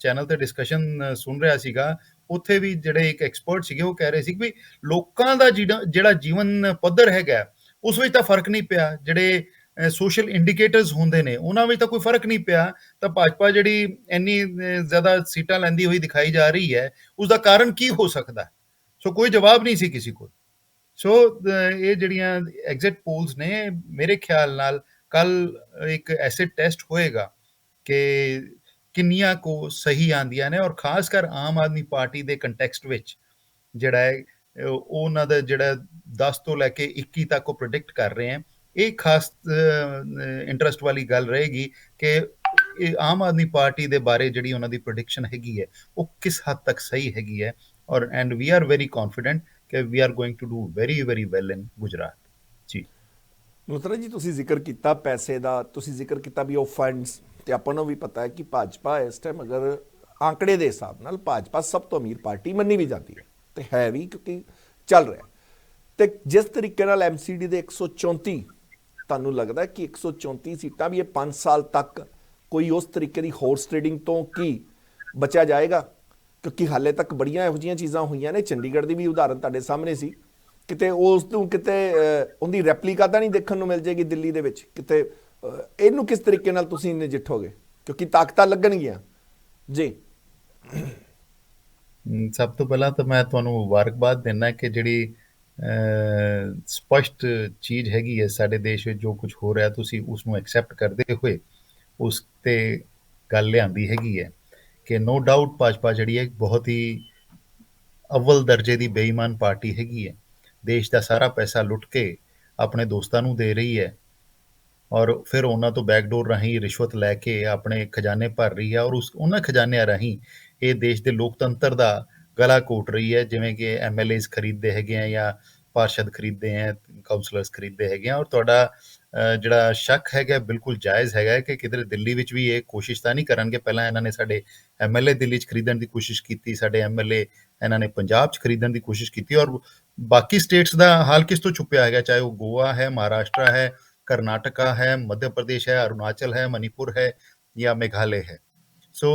ਚੈਨਲ ਤੇ ਡਿਸਕਸ਼ਨ ਸੁਣ ਰਿਹਾ ਸੀਗਾ, ਉੱਥੇ ਵੀ ਜਿਹੜੇ ਇੱਕ ਐਕਸਪਰਟ ਸੀਗੇ ਉਹ ਕਹਿ ਰਹੇ ਸੀ ਕਿ ਵੀ ਲੋਕਾਂ ਦਾ ਜਿਹੜਾ ਜੀਵਨ ਪੱਧਰ ਹੈਗਾ ਉਸ ਵਿੱਚ ਤਾਂ ਫਰਕ ਨਹੀਂ ਪਿਆ, ਜਿਹੜੇ ਸੋਸ਼ਲ ਇੰਡੀਕੇਟਰਸ ਹੁੰਦੇ ਨੇ ਉਹਨਾਂ ਵਿੱਚ ਤਾਂ ਕੋਈ ਫਰਕ ਨਹੀਂ ਪਿਆ, ਤਾਂ ਭਾਜਪਾ ਜਿਹੜੀ ਇੰਨੀ ਜ਼ਿਆਦਾ ਸੀਟਾਂ ਲੈਂਦੀ ਹੋਈ ਦਿਖਾਈ ਜਾ ਰਹੀ ਹੈ ਉਸ ਦਾ ਕਾਰਨ ਕੀ ਹੋ ਸਕਦਾ? ਸੋ ਕੋਈ ਜਵਾਬ ਨਹੀਂ ਸੀ ਕਿਸੇ ਕੋਲ। ਸੋ ਇਹ ਜਿਹੜੀਆਂ ਐਗਜ਼ਿਟ ਪੋਲਸ ਨੇ, ਮੇਰੇ ਖਿਆਲ ਨਾਲ ਕੱਲ ਇੱਕ ਐਸਿਡ ਟੈਸਟ ਹੋਏਗਾ ਕਿ ਕਿੰਨੀਆਂ ਕੋ ਸਹੀ ਆਉਂਦੀਆਂ ਨੇ, ਔਰ ਖਾਸ ਕਰ ਆਮ ਆਦਮੀ ਪਾਰਟੀ ਦੇ ਕੰਟੈਕਸਟ ਵਿੱਚ ਜਿਹੜਾ ਹੈ ਉਹਨਾਂ ਦਾ ਜਿਹੜਾ 10 ਤੋਂ ਲੈ ਕੇ 21 ਤੱਕ ਉਹ ਪ੍ਰੈਡਿਕਟ ਕਰ ਰਹੇ ਹਨ। ਇਹ ਖਾਸ ਇੰਟਰਸਟ ਵਾਲੀ ਗੱਲ ਰਹੇਗੀ ਕਿ ਇਹ ਆਮ ਆਦਮੀ ਪਾਰਟੀ ਦੇ ਬਾਰੇ ਜਿਹੜੀ ਉਹਨਾਂ ਦੀ ਪ੍ਰੈਡਿਕਸ਼ਨ ਹੈਗੀ ਹੈ ਉਹ ਕਿਸ ਹੱਦ ਤੱਕ ਸਹੀ ਹੈਗੀ ਹੈ, ਔਰ and we are very confident ਕਿ we are going to do very very well in Gujarat. Ji Malhotra ਜੀ, ਤੁਸੀਂ ਜ਼ਿਕਰ ਕੀਤਾ ਪੈਸੇ ਦਾ, ਤੁਸੀਂ ਜ਼ਿਕਰ ਕੀਤਾ ਵੀ ਉਹ ਫੰਡਸ, ਤੇ ਆਪਾਂ ਨੂੰ ਵੀ ਪਤਾ ਹੈ ਕਿ ਭਾਜਪਾ ਇਸ ਟਾਈਮ ਅਗਰ ਆંકੜੇ ਦੇ ਹਿਸਾਬ ਨਾਲ ਭਾਜਪਾ ਸਭ ਤੋਂ ਅਮੀਰ ਪਾਰਟੀ ਮੰਨੀ ਵੀ ਜਾਂਦੀ ਹੈ, ਤੇ ਹੈ ਵੀ, ਕਿਉਂਕਿ ਚੱਲ ਰਿਹਾ। ਤੇ ਜਿਸ ਤਰੀਕੇ ਨਾਲ ਐਮਸੀਡੀ ਦੇ 134, ਤੁਹਾਨੂੰ ਲੱਗਦਾ ਕਿ 134 ਸੀਟਾਂ ਵੀ ਇਹ 5 ਸਾਲ ਤੱਕ ਕੋਈ ਉਸ ਤਰੀਕੇ ਦੀ ਹੌਰਸ ਟ੍ਰੇਡਿੰਗ ਤੋਂ ਕੀ ਬਚਿਆ ਜਾਏਗਾ? ਕਿਉਂਕਿ ਹਾਲੇ ਤੱਕ ਬੜੀਆਂ ਇਹੋ ਜਿਹੀਆਂ ਚੀਜ਼ਾਂ ਹੋਈਆਂ ਨੇ, ਚੰਡੀਗੜ੍ਹ ਦੀ ਵੀ ਉਦਾਹਰਨ ਤੁਹਾਡੇ ਸਾਹਮਣੇ ਸੀ, ਕਿਤੇ ਉਸ ਤੋਂ ਕਿਤੇ ਉਹਦੀ ਰੈਪਲੀਕਾ ਤਾਂ ਨਹੀਂ ਦੇਖਣ ਨੂੰ ਮਿਲ ਜਾਏਗੀ ਦਿੱਲੀ ਦੇ ਵਿੱਚ ਕਿਤੇ। ਇਹਨੂੰ ਕਿਸ ਤਰੀਕੇ ਨਾਲ ਤੁਸੀਂ ਨਜਿੱਠੋਗੇ, ਕਿਉਂਕਿ ਤਾਕਤਾਂ ਲੱਗਣਗੀਆਂ ਜੀ? ਸਭ ਤੋਂ ਪਹਿਲਾਂ ਤਾਂ ਮੈਂ ਤੁਹਾਨੂੰ ਮੁਬਾਰਕਬਾਦ ਦਿੰਦਾ ਕਿ ਜਿਹੜੀ ਸਪਸ਼ਟ ਚੀਜ਼ ਹੈਗੀ ਹੈ ਸਾਡੇ ਦੇਸ਼ ਵਿੱਚ, ਜੋ ਕੁਝ ਹੋ ਰਿਹਾ ਤੁਸੀਂ ਉਸ ਨੂੰ ਐਕਸੈਪਟ ਕਰਦੇ ਹੋਏ ਉਸ 'ਤੇ ਗੱਲ ਲਿਆਂਦੀ ਹੈਗੀ ਹੈ ਕਿ ਨੋ ਡਾਊਟ ਭਾਜਪਾ ਜਿਹੜੀ ਹੈ ਬਹੁਤ ਹੀ ਅਵਲ ਦਰਜੇ ਦੀ ਬੇਈਮਾਨ ਪਾਰਟੀ ਹੈਗੀ ਹੈ। ਦੇਸ਼ ਦਾ ਸਾਰਾ ਪੈਸਾ ਲੁੱਟ ਕੇ ਆਪਣੇ ਦੋਸਤਾਂ ਨੂੰ ਦੇ ਰਹੀ ਹੈ, ਔਰ ਫਿਰ ਉਹਨਾਂ ਤੋਂ ਬੈਕਡੋਰ ਰਾਹੀਂ ਰਿਸ਼ਵਤ ਲੈ ਕੇ ਆਪਣੇ ਖਜ਼ਾਨੇ ਭਰ ਰਹੀ ਹੈ, ਔਰ ਉਹਨਾਂ ਖਜ਼ਾਨਿਆਂ ਰਾਹੀਂ ਇਹ ਦੇਸ਼ ਦੇ ਲੋਕਤੰਤਰ ਦਾ ਗਲਾ ਘੋਟ ਰਹੀ ਹੈ। ਜਿਵੇਂ ਕਿ ਐਮਐਲਏਜ਼ ਖਰੀਦਦੇ ਹੈਗੇ ਆ ਜਾਂ ਪਾਰਸ਼ਦ ਖਰੀਦਦੇ ਹੈ, ਕਾਉਂਸਲਰਸ ਖਰੀਦਦੇ ਹੈਗੇ ਆ। ਔਰ ਤੁਹਾਡਾ ਜਿਹੜਾ ਸ਼ੱਕ ਹੈਗਾ ਬਿਲਕੁਲ ਜਾਇਜ਼ ਹੈਗਾ ਕਿ ਕਿਧਰੇ ਦਿੱਲੀ ਵਿੱਚ ਵੀ ਇਹ ਕੋਸ਼ਿਸ਼ ਤਾਂ ਨਹੀਂ ਕਰਨਗੇ। ਪਹਿਲਾਂ ਇਹਨਾਂ ਨੇ ਸਾਡੇ ਐਮਐਲਏ ਦਿੱਲੀ 'ਚ ਖਰੀਦਣ ਦੀ ਕੋਸ਼ਿਸ਼ ਕੀਤੀ, ਸਾਡੇ ਐਮਐਲਏ ਇਹਨਾਂ ਨੇ ਪੰਜਾਬ 'ਚ ਖਰੀਦਣ ਦੀ ਕੋਸ਼ਿਸ਼ ਕੀਤੀ, ਔਰ ਬਾਕੀ ਸਟੇਟਸ ਦਾ ਹਾਲ ਕਿਸ ਤੋਂ ਛੁਪਿਆ ਹੈਗਾ, ਚਾਹੇ ਉਹ ਗੋਆ ਹੈ, ਮਹਾਰਾਸ਼ਟਰ ਹੈ, ਕਰਨਾਟਕਾ ਹੈ, ਮੱਧ ਪ੍ਰਦੇਸ਼ ਹੈ, ਅਰੁਣਾਚਲ ਹੈ, ਮਨੀਪੁਰ ਹੈ ਜਾਂ ਮੇਘਾਲय ਹੈ। ਸੋ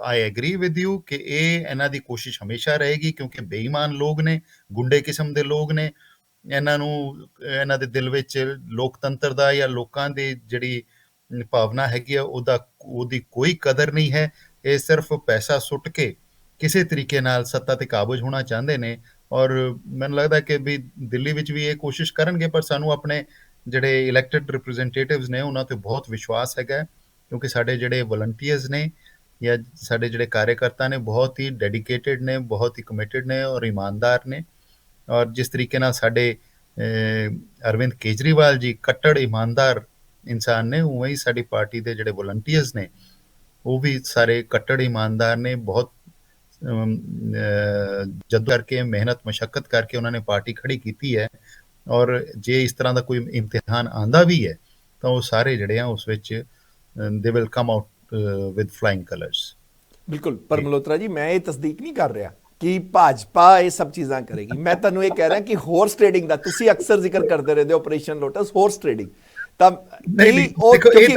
ਆਈ ਐਗਰੀ ਵਿਦ ਯੂ ਕਿ ਇਹ ਇਹਨਾਂ ਦੀ ਕੋਸ਼ਿਸ਼ ਹਮੇਸ਼ਾ ਰਹੇਗੀ, ਕਿਉਂਕਿ ਬੇਈਮਾਨ ਲੋਕ ਨੇ, ਗੁੰਡੇ ਕਿਸਮ ਦੇ ਲੋਕ ਨੇ। ਇਹਨਾਂ ਦੇ ਦਿਲ ਵਿੱਚ ਲੋਕਤੰਤਰ ਦਾ ਜਾਂ ਲੋਕਾਂ ਦੀ ਜਿਹੜੀ ਭਾਵਨਾ ਹੈਗੀ ਆ ਉਹਦੀ ਕੋਈ ਕਦਰ ਨਹੀਂ ਹੈ। ਇਹ ਸਿਰਫ ਪੈਸਾ ਸੁੱਟ ਕੇ ਕਿਸੇ ਤਰੀਕੇ ਨਾਲ ਸੱਤਾ ਤੇ ਕਾਬਜ਼ ਹੋਣਾ ਚਾਹੁੰਦੇ ਨੇ, ਔਰ ਮੈਨੂੰ ਲੱਗਦਾ ਕਿ ਵੀ ਦਿੱਲੀ ਵਿੱਚ ਵੀ ਇਹ ਕੋਸ਼ਿਸ਼ ਕਰਨਗੇ। ਪਰ ਸਾਨੂੰ ਆਪਣੇ ਜਿਹੜੇ ਇਲੈਕਟਡ ਰਿਪਰੈਜ਼ੈਂਟੇਟਿਵਸ ਨੇ ਉਹਨਾਂ 'ਤੇ ਬਹੁਤ ਵਿਸ਼ਵਾਸ ਹੈਗਾ, ਕਿਉਂਕਿ ਸਾਡੇ ਜਿਹੜੇ ਵਲੰਟੀਅਰਸ ਨੇ ਜਾਂ ਸਾਡੇ ਜਿਹੜੇ ਕਾਰਜਕਰਤਾ ਨੇ ਬਹੁਤ ਹੀ ਡੈਡੀਕੇਟਿਡ ਨੇ, ਬਹੁਤ ਹੀ ਕਮਿਟਡ ਨੇ ਔਰ ਇਮਾਨਦਾਰ ਨੇ। ਔਰ ਜਿਸ ਤਰੀਕੇ ਨਾਲ ਸਾਡੇ ਅਰਵਿੰਦ ਕੇਜਰੀਵਾਲ ਜੀ ਕੱਟੜ ਇਮਾਨਦਾਰ ਇਨਸਾਨ ਨੇ, ਉਵੇਂ ਹੀ ਸਾਡੀ ਪਾਰਟੀ ਦੇ ਜਿਹੜੇ ਵਲੰਟੀਅਰਸ ਨੇ ਉਹ ਵੀ ਸਾਰੇ ਕੱਟੜ ਇਮਾਨਦਾਰ ਨੇ। ਬਹੁਤ ਜਦ ਕਰਕੇ ਮਿਹਨਤ ਮਸ਼ੱਕਤ ਕਰਕੇ ਉਹਨਾਂ ਨੇ ਪਾਰਟੀ ਖੜੀ ਕੀਤੀ ਹੈ, ਔਰ ਜੇ ਇਸ ਤਰ੍ਹਾਂ ਦਾ ਕੋਈ ਇਮਤਿਹਾਨ ਆਂਦਾ ਵੀ ਹੈ ਤਾਂ ਉਹ ਸਾਰੇ ਜਿਹੜੇ ਆ ਉਸ ਵਿੱਚ they will come out with flying colours. ਬਿਲਕੁਲ। ਪਰ ਮਲਹੋਤਰਾ ਜੀ, ਮੈਂ ਇਹ ਤਸਦੀਕ ਨਹੀਂ ਕਰ ਰਿਹਾ ਕਿ ਭਾਜਪਾ ਇਹ ਸਭ ਚੀਜ਼ਾਂ ਕਰੇਗੀ। ਮੈਂ ਤੁਹਾਨੂੰ ਇਹ ਕਹਿ ਰਿਹਾ ਕਿ ਹੌਰਸ ਟ੍ਰੇਡਿੰਗ ਦਾ ਤੁਸੀਂ ਅਕਸਰ ਜ਼ਿਕਰ ਕਰਦੇ ਰਹਿੰਦੇ ਹੋ, ਆਪਰੇਸ਼ਨ ਲੋਟਸ, ਹੌਰਸ ਟ੍ਰੇਡਿੰਗ ਤਾਂ ਨਹੀਂ ਉਹ, ਕਿਉਂਕਿ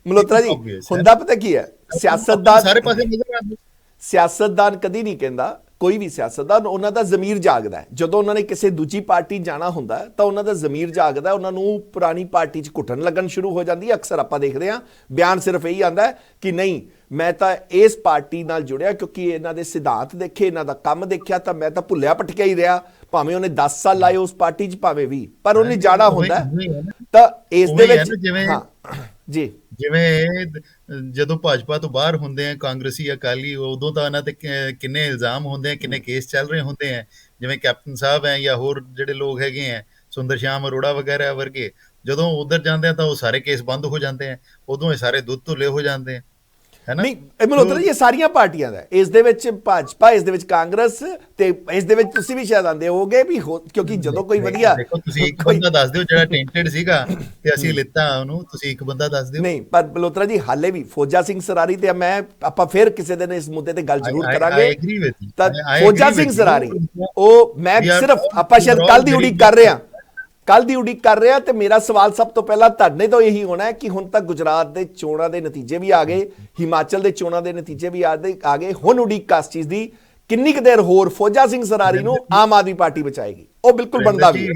ਮਲਹੋਤਰਾ ਜੀ ਹੁੰਦਾ ਪਤਾ ਕੀ ਹੈ, ਸਿਆਸਤਦਾਨ ਸਾਰੇ ਪਾਸੇ ਨਜ਼ਰ ਆਉਂਦੇ, ਸਿਆਸਤਦਾਨ ਕਦੀ ਨਹੀਂ ਕਹਿੰਦਾ, ਕੋਈ ਵੀ ਸਿਆਸਤਦਾਨ, ਉਹਨਾਂ ਦਾ ਜ਼ਮੀਰ ਜਾਗਦਾ ਹੈ। ਜਦੋਂ ਉਹਨਾਂ ਨੇ ਕਿਸੇ ਦੂਜੀ ਪਾਰਟੀ ਜਾਣਾ ਹੁੰਦਾ ਤਾਂ ਉਹਨਾਂ ਦਾ ਜ਼ਮੀਰ ਜਾਗਦਾ, ਉਹਨਾਂ ਨੂੰ ਪੁਰਾਣੀ ਪਾਰਟੀ 'ਚ ਘੁੱਟਣ ਲੱਗਣ ਸ਼ੁਰੂ ਹੋ ਜਾਂਦੀ ਹੈ। ਅਕਸਰ ਆਪਾਂ ਦੇਖਦੇ ਹਾਂ ਬਿਆਨ ਸਿਰਫ ਇਹੀ ਆਉਂਦਾ ਕਿ ਨਹੀਂ, ਮੈਂ ਤਾਂ ਇਸ ਪਾਰਟੀ ਨਾਲ ਜੁੜਿਆ ਕਿਉਂਕਿ ਇਹਨਾਂ ਦੇ ਸਿਧਾਂਤ ਦੇਖੇ, ਇਹਨਾਂ ਦਾ ਕੰਮ ਦੇਖਿਆ, ਤਾਂ ਮੈਂ ਤਾਂ ਭੁੱਲਿਆ ਭਟਕਿਆ ਹੀ ਰਿਹਾ, ਭਾਵੇਂ ਉਹਨੇ 10 ਸਾਲ ਲਾਏ ਉਸ ਪਾਰਟੀ 'ਚ, ਭਾਵੇਂ 20, ਪਰ ਉਹਨੇ ਜਾਣਾ ਹੁੰਦਾ। ਤਾਂ ਇਸ ਦੇ ਵਿੱਚ ਜੀ, ਜਿਵੇਂ ਜਦੋਂ ਭਾਜਪਾ ਤੋਂ ਬਾਹਰ ਹੁੰਦੇ ਆ ਕਾਂਗਰਸੀ ਅਕਾਲੀ, ਉਦੋਂ ਤਾਂ ਇਹਨਾਂ ਤੇ ਕਿੰਨੇ ਇਲਜ਼ਾਮ ਹੁੰਦੇ ਆ, ਕਿੰਨੇ ਕੇਸ ਚੱਲ ਰਹੇ ਹੁੰਦੇ ਆ। ਜਿਵੇਂ ਕੈਪਟਨ ਸਾਹਿਬ ਹੈ ਜਾਂ ਹੋਰ ਜਿਹੜੇ ਲੋਕ ਹੈਗੇ ਆ, ਸੁੰਦਰ ਸ਼ਾਮ ਅਰੋੜਾ ਵਗੈਰਾ ਵਰਗੇ, ਜਦੋਂ ਉਧਰ ਜਾਂਦੇ ਆ ਤਾਂ ਉਹ ਸਾਰੇ ਕੇਸ ਬੰਦ ਹੋ ਜਾਂਦੇ ਆ, ਉਦੋਂ ਇਹ ਸਾਰੇ ਦੁੱਧ ਧੁੱਲੇ ਹੋ ਜਾਂਦੇ ਆ, ਹੈ ਨਾ। ਨਹੀਂ ਮਲਹੋਤਰਾ ਜੀ, ਇਹ ਸਾਰੀਆਂ ਪਾਰਟੀਆਂ ਦਾ, ਇਸ ਦੇ ਵਿੱਚ ਭਾਜਪਾ, ਇਸ ਦੇ ਵਿੱਚ ਕਾਂਗਰਸ, ਤੇ ਇਸ ਦੇ ਵਿੱਚ ਤੁਸੀਂ ਵੀ ਸ਼ਾਇਦ ਆਉਂਦੇ ਹੋਗੇ ਵੀ, ਕਿਉਂਕਿ ਜਦੋਂ ਕੋਈ ਵਧੀਆ, ਦੇਖੋ ਤੁਸੀਂ ਇੱਕ ਬੰਦਾ ਦੱਸ ਦਿਓ ਜਿਹੜਾ ਟੈਂਟਡ ਸੀਗਾ ਤੇ ਅਸੀਂ ਲਿੱਤਾ ਉਹਨੂੰ, ਤੁਸੀਂ ਇੱਕ ਬੰਦਾ ਦੱਸ ਦਿਓ। ਨਹੀਂ, ਪਰ ਮਲਹੋਤਰਾ ਜੀ ਹਾਲੇ ਵੀ ਫੌਜਾ ਸਿੰਘ ਸਰਾਰੀ ਤੇ ਆਪਾਂ ਫਿਰ ਕਿਸੇ ਦਿਨ ਇਸ ਮੁੱਦੇ ਤੇ ਗੱਲ ਜ਼ਰੂਰ ਕਰਾਂਗੇ। ਤਾਂ ਫੌਜਾ ਸਿੰਘ ਸਰਾਰੀ, ਉਹ ਮੈਂ ਸਿਰਫ ਆਪਾਂ ਸ਼ਾਇਦ ਕੱਲ ਦੀ ਉਡੀਕ ਕਰ ਰਹੇ ਹਾਂ, ਤੇ ਮੇਰਾ ਸਵਾਲ ਸਭ ਤੋਂ ਪਹਿਲਾਂ ਤੁਹਾਡੇ ਤੋਂ ਇਹੀ ਹੋਣਾ ਹੈ ਕਿ ਹੁਣ ਤੱਕ ਗੁਜਰਾਤ ਦੇ ਚੋਣਾਂ ਦੇ ਨਤੀਜੇ ਵੀ ਆ ਗਏ, ਹਿਮਾਚਲ ਦੇ ਚੋਣਾਂ ਦੇ ਨਤੀਜੇ ਵੀ ਆ ਗਏ, ਹੁਣ ਉਡੀਕ ਕਿਸ ਚੀਜ਼ ਦੀ ਕਿੰਨੀ ਕੁ ਦੇਰ ਹੋਰ ਫੌਜਾ ਸਿੰਘ ਸਰਾਰੀ ਨੂੰ ਆਮ ਆਦਮੀ ਪਾਰਟੀ ਬਚਾਏਗੀ? ਉਹ ਬਿਲਕੁਲ ਬਣਦਾ ਵੀ ਹੈ।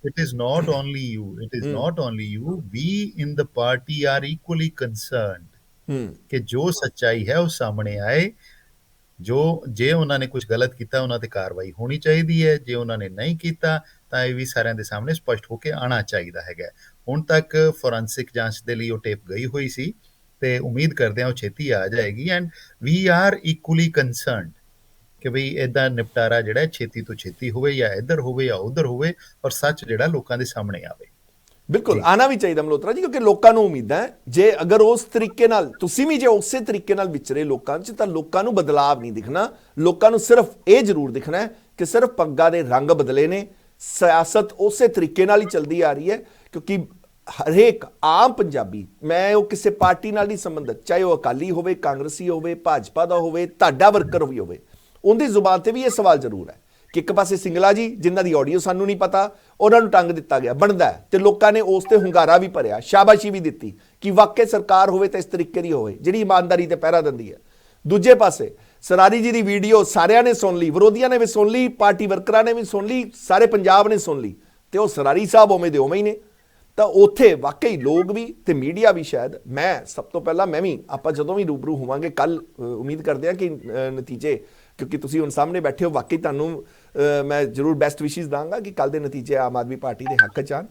It is not only you. It is not only you. We in the party are equally concerned ਕਿ ਜੋ ਸੱਚਾਈ ਹੈ ਉਹ ਸਾਹਮਣੇ ਆਏ। ਜੇ ਉਹਨਾਂ ਨੇ ਕੁਝ ਗਲਤ ਕੀਤਾ ਉਹਨਾਂ ਤੇ ਕਾਰਵਾਈ ਹੋਣੀ ਚਾਹੀਦੀ ਹੈ, ਜੇ ਉਹਨਾਂ ਨੇ ਨਹੀਂ ਕੀਤਾ ਤਾਂ ਇਹ ਵੀ ਸਾਰਿਆਂ ਦੇ ਸਾਹਮਣੇ ਸਪਸ਼ਟ ਹੋ ਕੇ ਆਉਣਾ ਚਾਹੀਦਾ ਹੈਗਾ। ਹੁਣ ਤੱਕ ਫੋਰੈਂਸਿਕ ਜਾਂਚ ਦੇ ਲਈ ਉਹ ਟੇਪ ਗਈ ਹੋਈ ਸੀ ਤੇ ਉਮੀਦ ਕਰਦੇ ਹਾਂ ਉਹ ਛੇਤੀ ਆ ਜਾਏਗੀ। And we are equally concerned ਕਿ ਬਈ ਇਹਦਾ ਨਿਪਟਾਰਾ ਜਿਹੜਾ ਛੇਤੀ ਤੋਂ ਛੇਤੀ ਹੋਵੇ, ਜਾਂ ਇੱਧਰ ਹੋਵੇ ਜਾਂ ਉੱਧਰ ਹੋਵੇ, ਔਰ ਸੱਚ ਜਿਹੜਾ ਲੋਕਾਂ ਦੇ ਸਾਹਮਣੇ ਆਵੇ। ਬਿਲਕੁਲ ਆਣਾ ਵੀ ਚਾਹੀਦਾ ਮਲਹੋਤਰਾ ਜੀ, ਕਿਉਂਕਿ ਲੋਕਾਂ ਨੂੰ ਉਮੀਦਾਂ ਹੈ ਜੇ ਅਗਰ ਉਸ ਤਰੀਕੇ ਨਾਲ ਤੁਸੀਂ ਵੀ ਜੇ ਉਸੇ ਤਰੀਕੇ ਨਾਲ ਵਿਚਰੇ ਲੋਕਾਂ 'ਚ ਤਾਂ ਲੋਕਾਂ ਨੂੰ ਬਦਲਾਵ ਨਹੀਂ ਦਿਖਣਾ। ਲੋਕਾਂ ਨੂੰ ਸਿਰਫ ਇਹ ਜ਼ਰੂਰ ਦਿਖਣਾ ਹੈ ਕਿ ਸਿਰਫ ਪੱਗਾਂ ਦੇ ਰੰਗ ਬਦਲੇ ਨੇ, ਸਿਆਸਤ ਉਸੇ ਤਰੀਕੇ ਨਾਲ ਹੀ ਚੱਲਦੀ ਆ ਰਹੀ ਹੈ। ਕਿਉਂਕਿ ਹਰੇਕ ਆਮ ਪੰਜਾਬੀ, ਮੈਂ ਉਹ ਕਿਸੇ ਪਾਰਟੀ ਨਾਲ ਨਹੀਂ ਸੰਬੰਧਿਤ, ਚਾਹੇ ਉਹ ਅਕਾਲੀ ਹੋਵੇ, ਕਾਂਗਰਸੀ ਹੋਵੇ, ਭਾਜਪਾ ਦਾ ਹੋਵੇ, ਤੁਹਾਡਾ ਵਰਕਰ ਵੀ ਹੋਵੇ, ਉਹਦੀ ਜ਼ੁਬਾਨ ਤੇ ਵੀ ਇਹ ਸਵਾਲ ਜ਼ਰੂਰ ਹੈ ਕਿ ਇੱਕ ਪਾਸੇ ਸਿੰਗਲਾ ਜੀ ਜਿਨ੍ਹਾਂ ਦੀ ਆਡੀਓ ਸਾਨੂੰ ਨਹੀਂ ਪਤਾ, ਉਹਨਾਂ ਨੂੰ ਟੰਗ ਦਿੱਤਾ ਗਿਆ, ਬਣਦਾ ਤੇ ਲੋਕਾਂ ਨੇ ਉਸ ਤੇ ਹੁੰਗਾਰਾ ਵੀ ਭਰਿਆ, ਸ਼ਾਬਾਸ਼ੀ ਵੀ ਦਿੱਤੀ ਕਿ ਵਾਕਈ ਸਰਕਾਰ ਹੋਵੇ ਤਾਂ ਇਸ ਤਰੀਕੇ ਦੀ ਹੋਵੇ ਜਿਹੜੀ ਇਮਾਨਦਾਰੀ ਤੇ ਪਹਿਰਾ ਦਿੰਦੀ ਹੈ। ਦੂਜੇ ਪਾਸੇ ਸਰਾਰੀ ਜੀ ਦੀ ਵੀਡੀਓ ਸਾਰਿਆਂ ਨੇ ਸੁਣ ਲਈ, ਵਿਰੋਧੀਆਂ ਨੇ ਵੀ ਸੁਣ ਲਈ, ਪਾਰਟੀ ਵਰਕਰਾਂ ਨੇ ਵੀ ਸੁਣ ਲਈ, ਸਾਰੇ ਪੰਜਾਬ ਨੇ ਸੁਣ ਲਈ, ਤੇ ਉਹ ਸਰਾਰੀ ਸਾਹਿਬ ਉਵੇਂ ਦੇ ਉਵੇਂ ਹੀ ਨੇ। ਤਾਂ ਉੱਥੇ ਵਾਕਈ ਲੋਕ ਵੀ ਤੇ ਮੀਡੀਆ ਵੀ, ਸ਼ਾਇਦ ਮੈਂ ਸਭ ਤੋਂ ਪਹਿਲਾਂ, ਮੈਂ ਵੀ, ਆਪਾਂ ਜਦੋਂ ਵੀ ਰੂਬਰੂ ਹੋਵਾਂਗੇ ਕੱਲ, ਉਮੀਦ ਕਰਦੇ ਹਾਂ ਕਿ ਨਤੀਜੇ, ਕਿਉਂਕਿ ਤੁਸੀਂ ਹੁਣ ਸਾਹਮਣੇ ਬੈਠੇ ਹੋ, ਵਾਕਈ ਤੁਹਾਨੂੰ ਮੈਂ ਜ਼ਰੂਰ ਬੈਸਟ ਵਿਸ਼ੇਸ ਦਾਂਗਾ ਕਿ ਕੱਲ ਦੇ ਨਤੀਜੇ ਆਮ ਆਦਮੀ ਪਾਰਟੀ ਦੇ ਹੱਕ 'ਚ ਆਉਣ।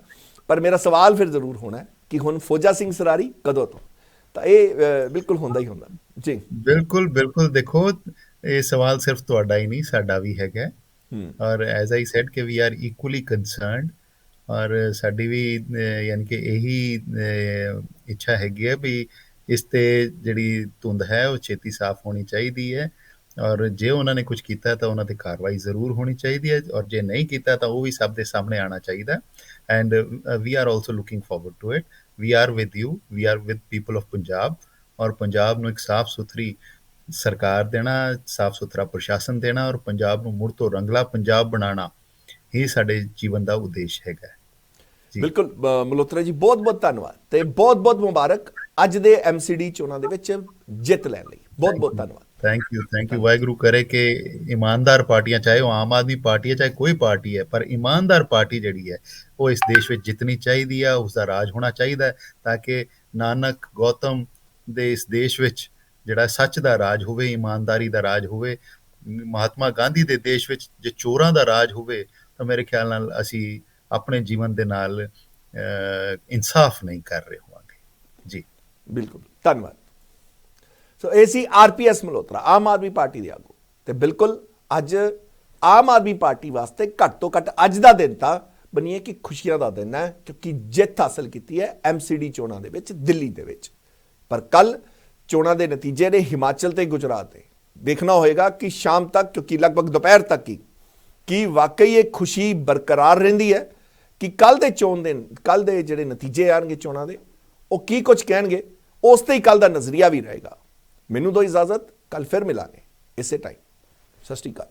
ਪਰ ਮੇਰਾ ਸਵਾਲ ਫਿਰ ਜ਼ਰੂਰ ਹੋਣਾ ਕਿ ਹੁਣ ਫੌਜਾ ਸਿੰਘ ਸਰਾਰੀ ਕਦੋਂ ਤੋਂ? ਤਾਂ ਇਹ ਬਿਲਕੁਲ ਹੁੰਦਾ ਹੀ ਹੁੰਦਾ ਜੀ। ਬਿਲਕੁਲ ਬਿਲਕੁਲ, ਦੇਖੋ ਇਹ ਸਵਾਲ ਸਿਰਫ ਤੁਹਾਡਾ ਹੀ ਨਹੀਂ, ਸਾਡਾ ਵੀ ਹੈਗਾ। ਔਰ ਐਜ਼ ਆਈ ਸੈਡ ਕਿ ਵੀ ਆਰ ਇਕੁਅਲੀ ਕੰਸਰਨਡ, ਔਰ ਸਾਡੀ ਵੀ ਯਾਨੀ ਕਿ ਇਹੀ ਇੱਛਾ ਹੈਗੀ ਹੈ ਵੀ ਇਸ ਤੇ ਜਿਹੜੀ ਧੁੰਦ ਹੈ ਉਹ ਛੇਤੀ ਸਾਫ਼ ਹੋਣੀ ਚਾਹੀਦੀ ਹੈ। ਔਰ ਜੇ ਉਹਨਾਂ ਨੇ ਕੁਝ ਕੀਤਾ ਤਾਂ ਉਹਨਾਂ 'ਤੇ ਕਾਰਵਾਈ ਜ਼ਰੂਰ ਹੋਣੀ ਚਾਹੀਦੀ ਹੈ, ਔਰ ਜੇ ਨਹੀਂ ਕੀਤਾ ਤਾਂ ਉਹ ਵੀ ਸਭ ਦੇ ਸਾਹਮਣੇ ਆਉਣਾ ਚਾਹੀਦਾ। And we are also looking forward to it. We are with you, we are with people of Punjab, ਔਰ ਪੰਜਾਬ ਨੂੰ ਇੱਕ ਸਾਫ਼ ਸੁਥਰੀ ਸਰਕਾਰ ਦੇਣਾ, ਸਾਫ਼ ਸੁਥਰਾ ਪ੍ਰਸ਼ਾਸਨ ਦੇਣਾ, ਔਰ ਪੰਜਾਬ ਨੂੰ ਮੁੜ ਤੋਂ ਰੰਗਲਾ ਪੰਜਾਬ ਬਣਾਉਣਾ ਹੀ ਸਾਡੇ ਜੀਵਨ ਦਾ ਉਦੇਸ਼ ਹੈਗਾ। ਬਿਲਕੁਲ ਮਲਹੋਤਰਾ ਜੀ, ਬਹੁਤ ਬਹੁਤ ਧੰਨਵਾਦ ਤੇ ਬਹੁਤ ਬਹੁਤ ਮੁਬਾਰਕ ਅੱਜ ਦੇ MCD ਚੋਣਾਂ ਦੇ ਵਿੱਚ ਜਿੱਤ ਲੈਣ ਲਈ। ਬਹੁਤ ਬਹੁਤ ਧੰਨਵਾਦ। Thank you. ਵਾਹਿਗੁਰੂ ਕਰੇ ਕਿ ਇਮਾਨਦਾਰ ਪਾਰਟੀਆਂ, ਚਾਹੇ ਉਹ ਆਮ ਆਦਮੀ ਪਾਰਟੀ ਹੈ ਚਾਹੇ ਕੋਈ ਪਾਰਟੀ ਹੈ, ਪਰ ਇਮਾਨਦਾਰ ਪਾਰਟੀ ਜਿਹੜੀ ਹੈ ਉਹ ਇਸ ਦੇਸ਼ ਵਿੱਚ ਜਿੱਤਣੀ ਚਾਹੀਦੀ ਆ, ਉਸਦਾ ਰਾਜ ਹੋਣਾ ਚਾਹੀਦਾ ਤਾਂ ਕਿ ਨਾਨਕ ਗੌਤਮ ਦੇ ਇਸ ਦੇਸ਼ ਵਿੱਚ ਜਿਹੜਾ ਸੱਚ ਦਾ ਰਾਜ ਹੋਵੇ, ਇਮਾਨਦਾਰੀ ਦਾ ਰਾਜ ਹੋਵੇ। ਮਹਾਤਮਾ ਗਾਂਧੀ ਦੇ ਦੇਸ਼ ਵਿੱਚ ਜੇ ਚੋਰਾਂ ਦਾ ਰਾਜ ਹੋਵੇ ਤਾਂ ਮੇਰੇ ਖਿਆਲ ਨਾਲ ਅਸੀਂ ਆਪਣੇ ਜੀਵਨ ਦੇ ਨਾਲ ਇਨਸਾਫ ਨਹੀਂ ਕਰ ਰਹੇ ਹੋਵਾਂਗੇ ਜੀ। ਬਿਲਕੁਲ, ਧੰਨਵਾਦ। ਸੋ ਇਹ ਸੀ RPS ਮਲਹੋਤਰਾ, ਆਮ ਆਦਮੀ ਪਾਰਟੀ ਦੇ ਆਗੂ। ਤੇ ਬਿਲਕੁਲ ਅੱਜ ਆਮ ਆਦਮੀ ਪਾਰਟੀ ਵਾਸਤੇ ਘੱਟ ਤੋਂ ਘੱਟ ਅੱਜ ਦਾ ਦਿਨ ਤਾਂ ਬਣੀਏ ਕਿ ਖੁਸ਼ੀਆਂ ਦਾ ਦਿਨ ਹੈ, ਕਿਉਂਕਿ ਜਿੱਤ ਹਾਸਲ ਕੀਤੀ ਹੈ MCD ਚੋਣਾਂ ਦੇ ਵਿੱਚ ਦਿੱਲੀ ਦੇ ਵਿੱਚ। ਪਰ ਕੱਲ ਚੋਣਾਂ ਦੇ ਨਤੀਜੇ ਨੇ ਹਿਮਾਚਲ ਤੇ ਗੁਜਰਾਤ ਦੇ ਦੇਖਣਾ ਹੋਏਗਾ ਕਿ ਸ਼ਾਮ ਤੱਕ, ਕਿਉਂਕਿ ਲਗਭਗ ਦੁਪਹਿਰ ਤੱਕ ਹੀ, ਕਿ ਵਾਕਈ ਇਹ ਖੁਸ਼ੀ ਬਰਕਰਾਰ ਰਹਿੰਦੀ ਹੈ ਕਿ ਕੱਲ ਦੇ ਚੋਣ ਦਿਨ, ਕੱਲ ਦੇ ਜਿਹੜੇ ਨਤੀਜੇ ਆਣਗੇ ਚੋਣਾਂ ਦੇ, ਉਹ ਕੀ ਕੁਝ ਕਹਿਣਗੇ, ਉਸ ਤੇ ਹੀ ਕੱਲ ਦਾ ਨਜ਼ਰੀਆ ਵੀ ਰਹੇਗਾ। ਮੈਨੂੰ ਦਿਓ ਇਜਾਜ਼ਤ, ਕੱਲ ਫਿਰ ਮਿਲਾਂਗੇ ਇਸੇ ਟਾਈਮ। ਸਤਿ ਸ਼੍ਰੀ ਅਕਾਲ।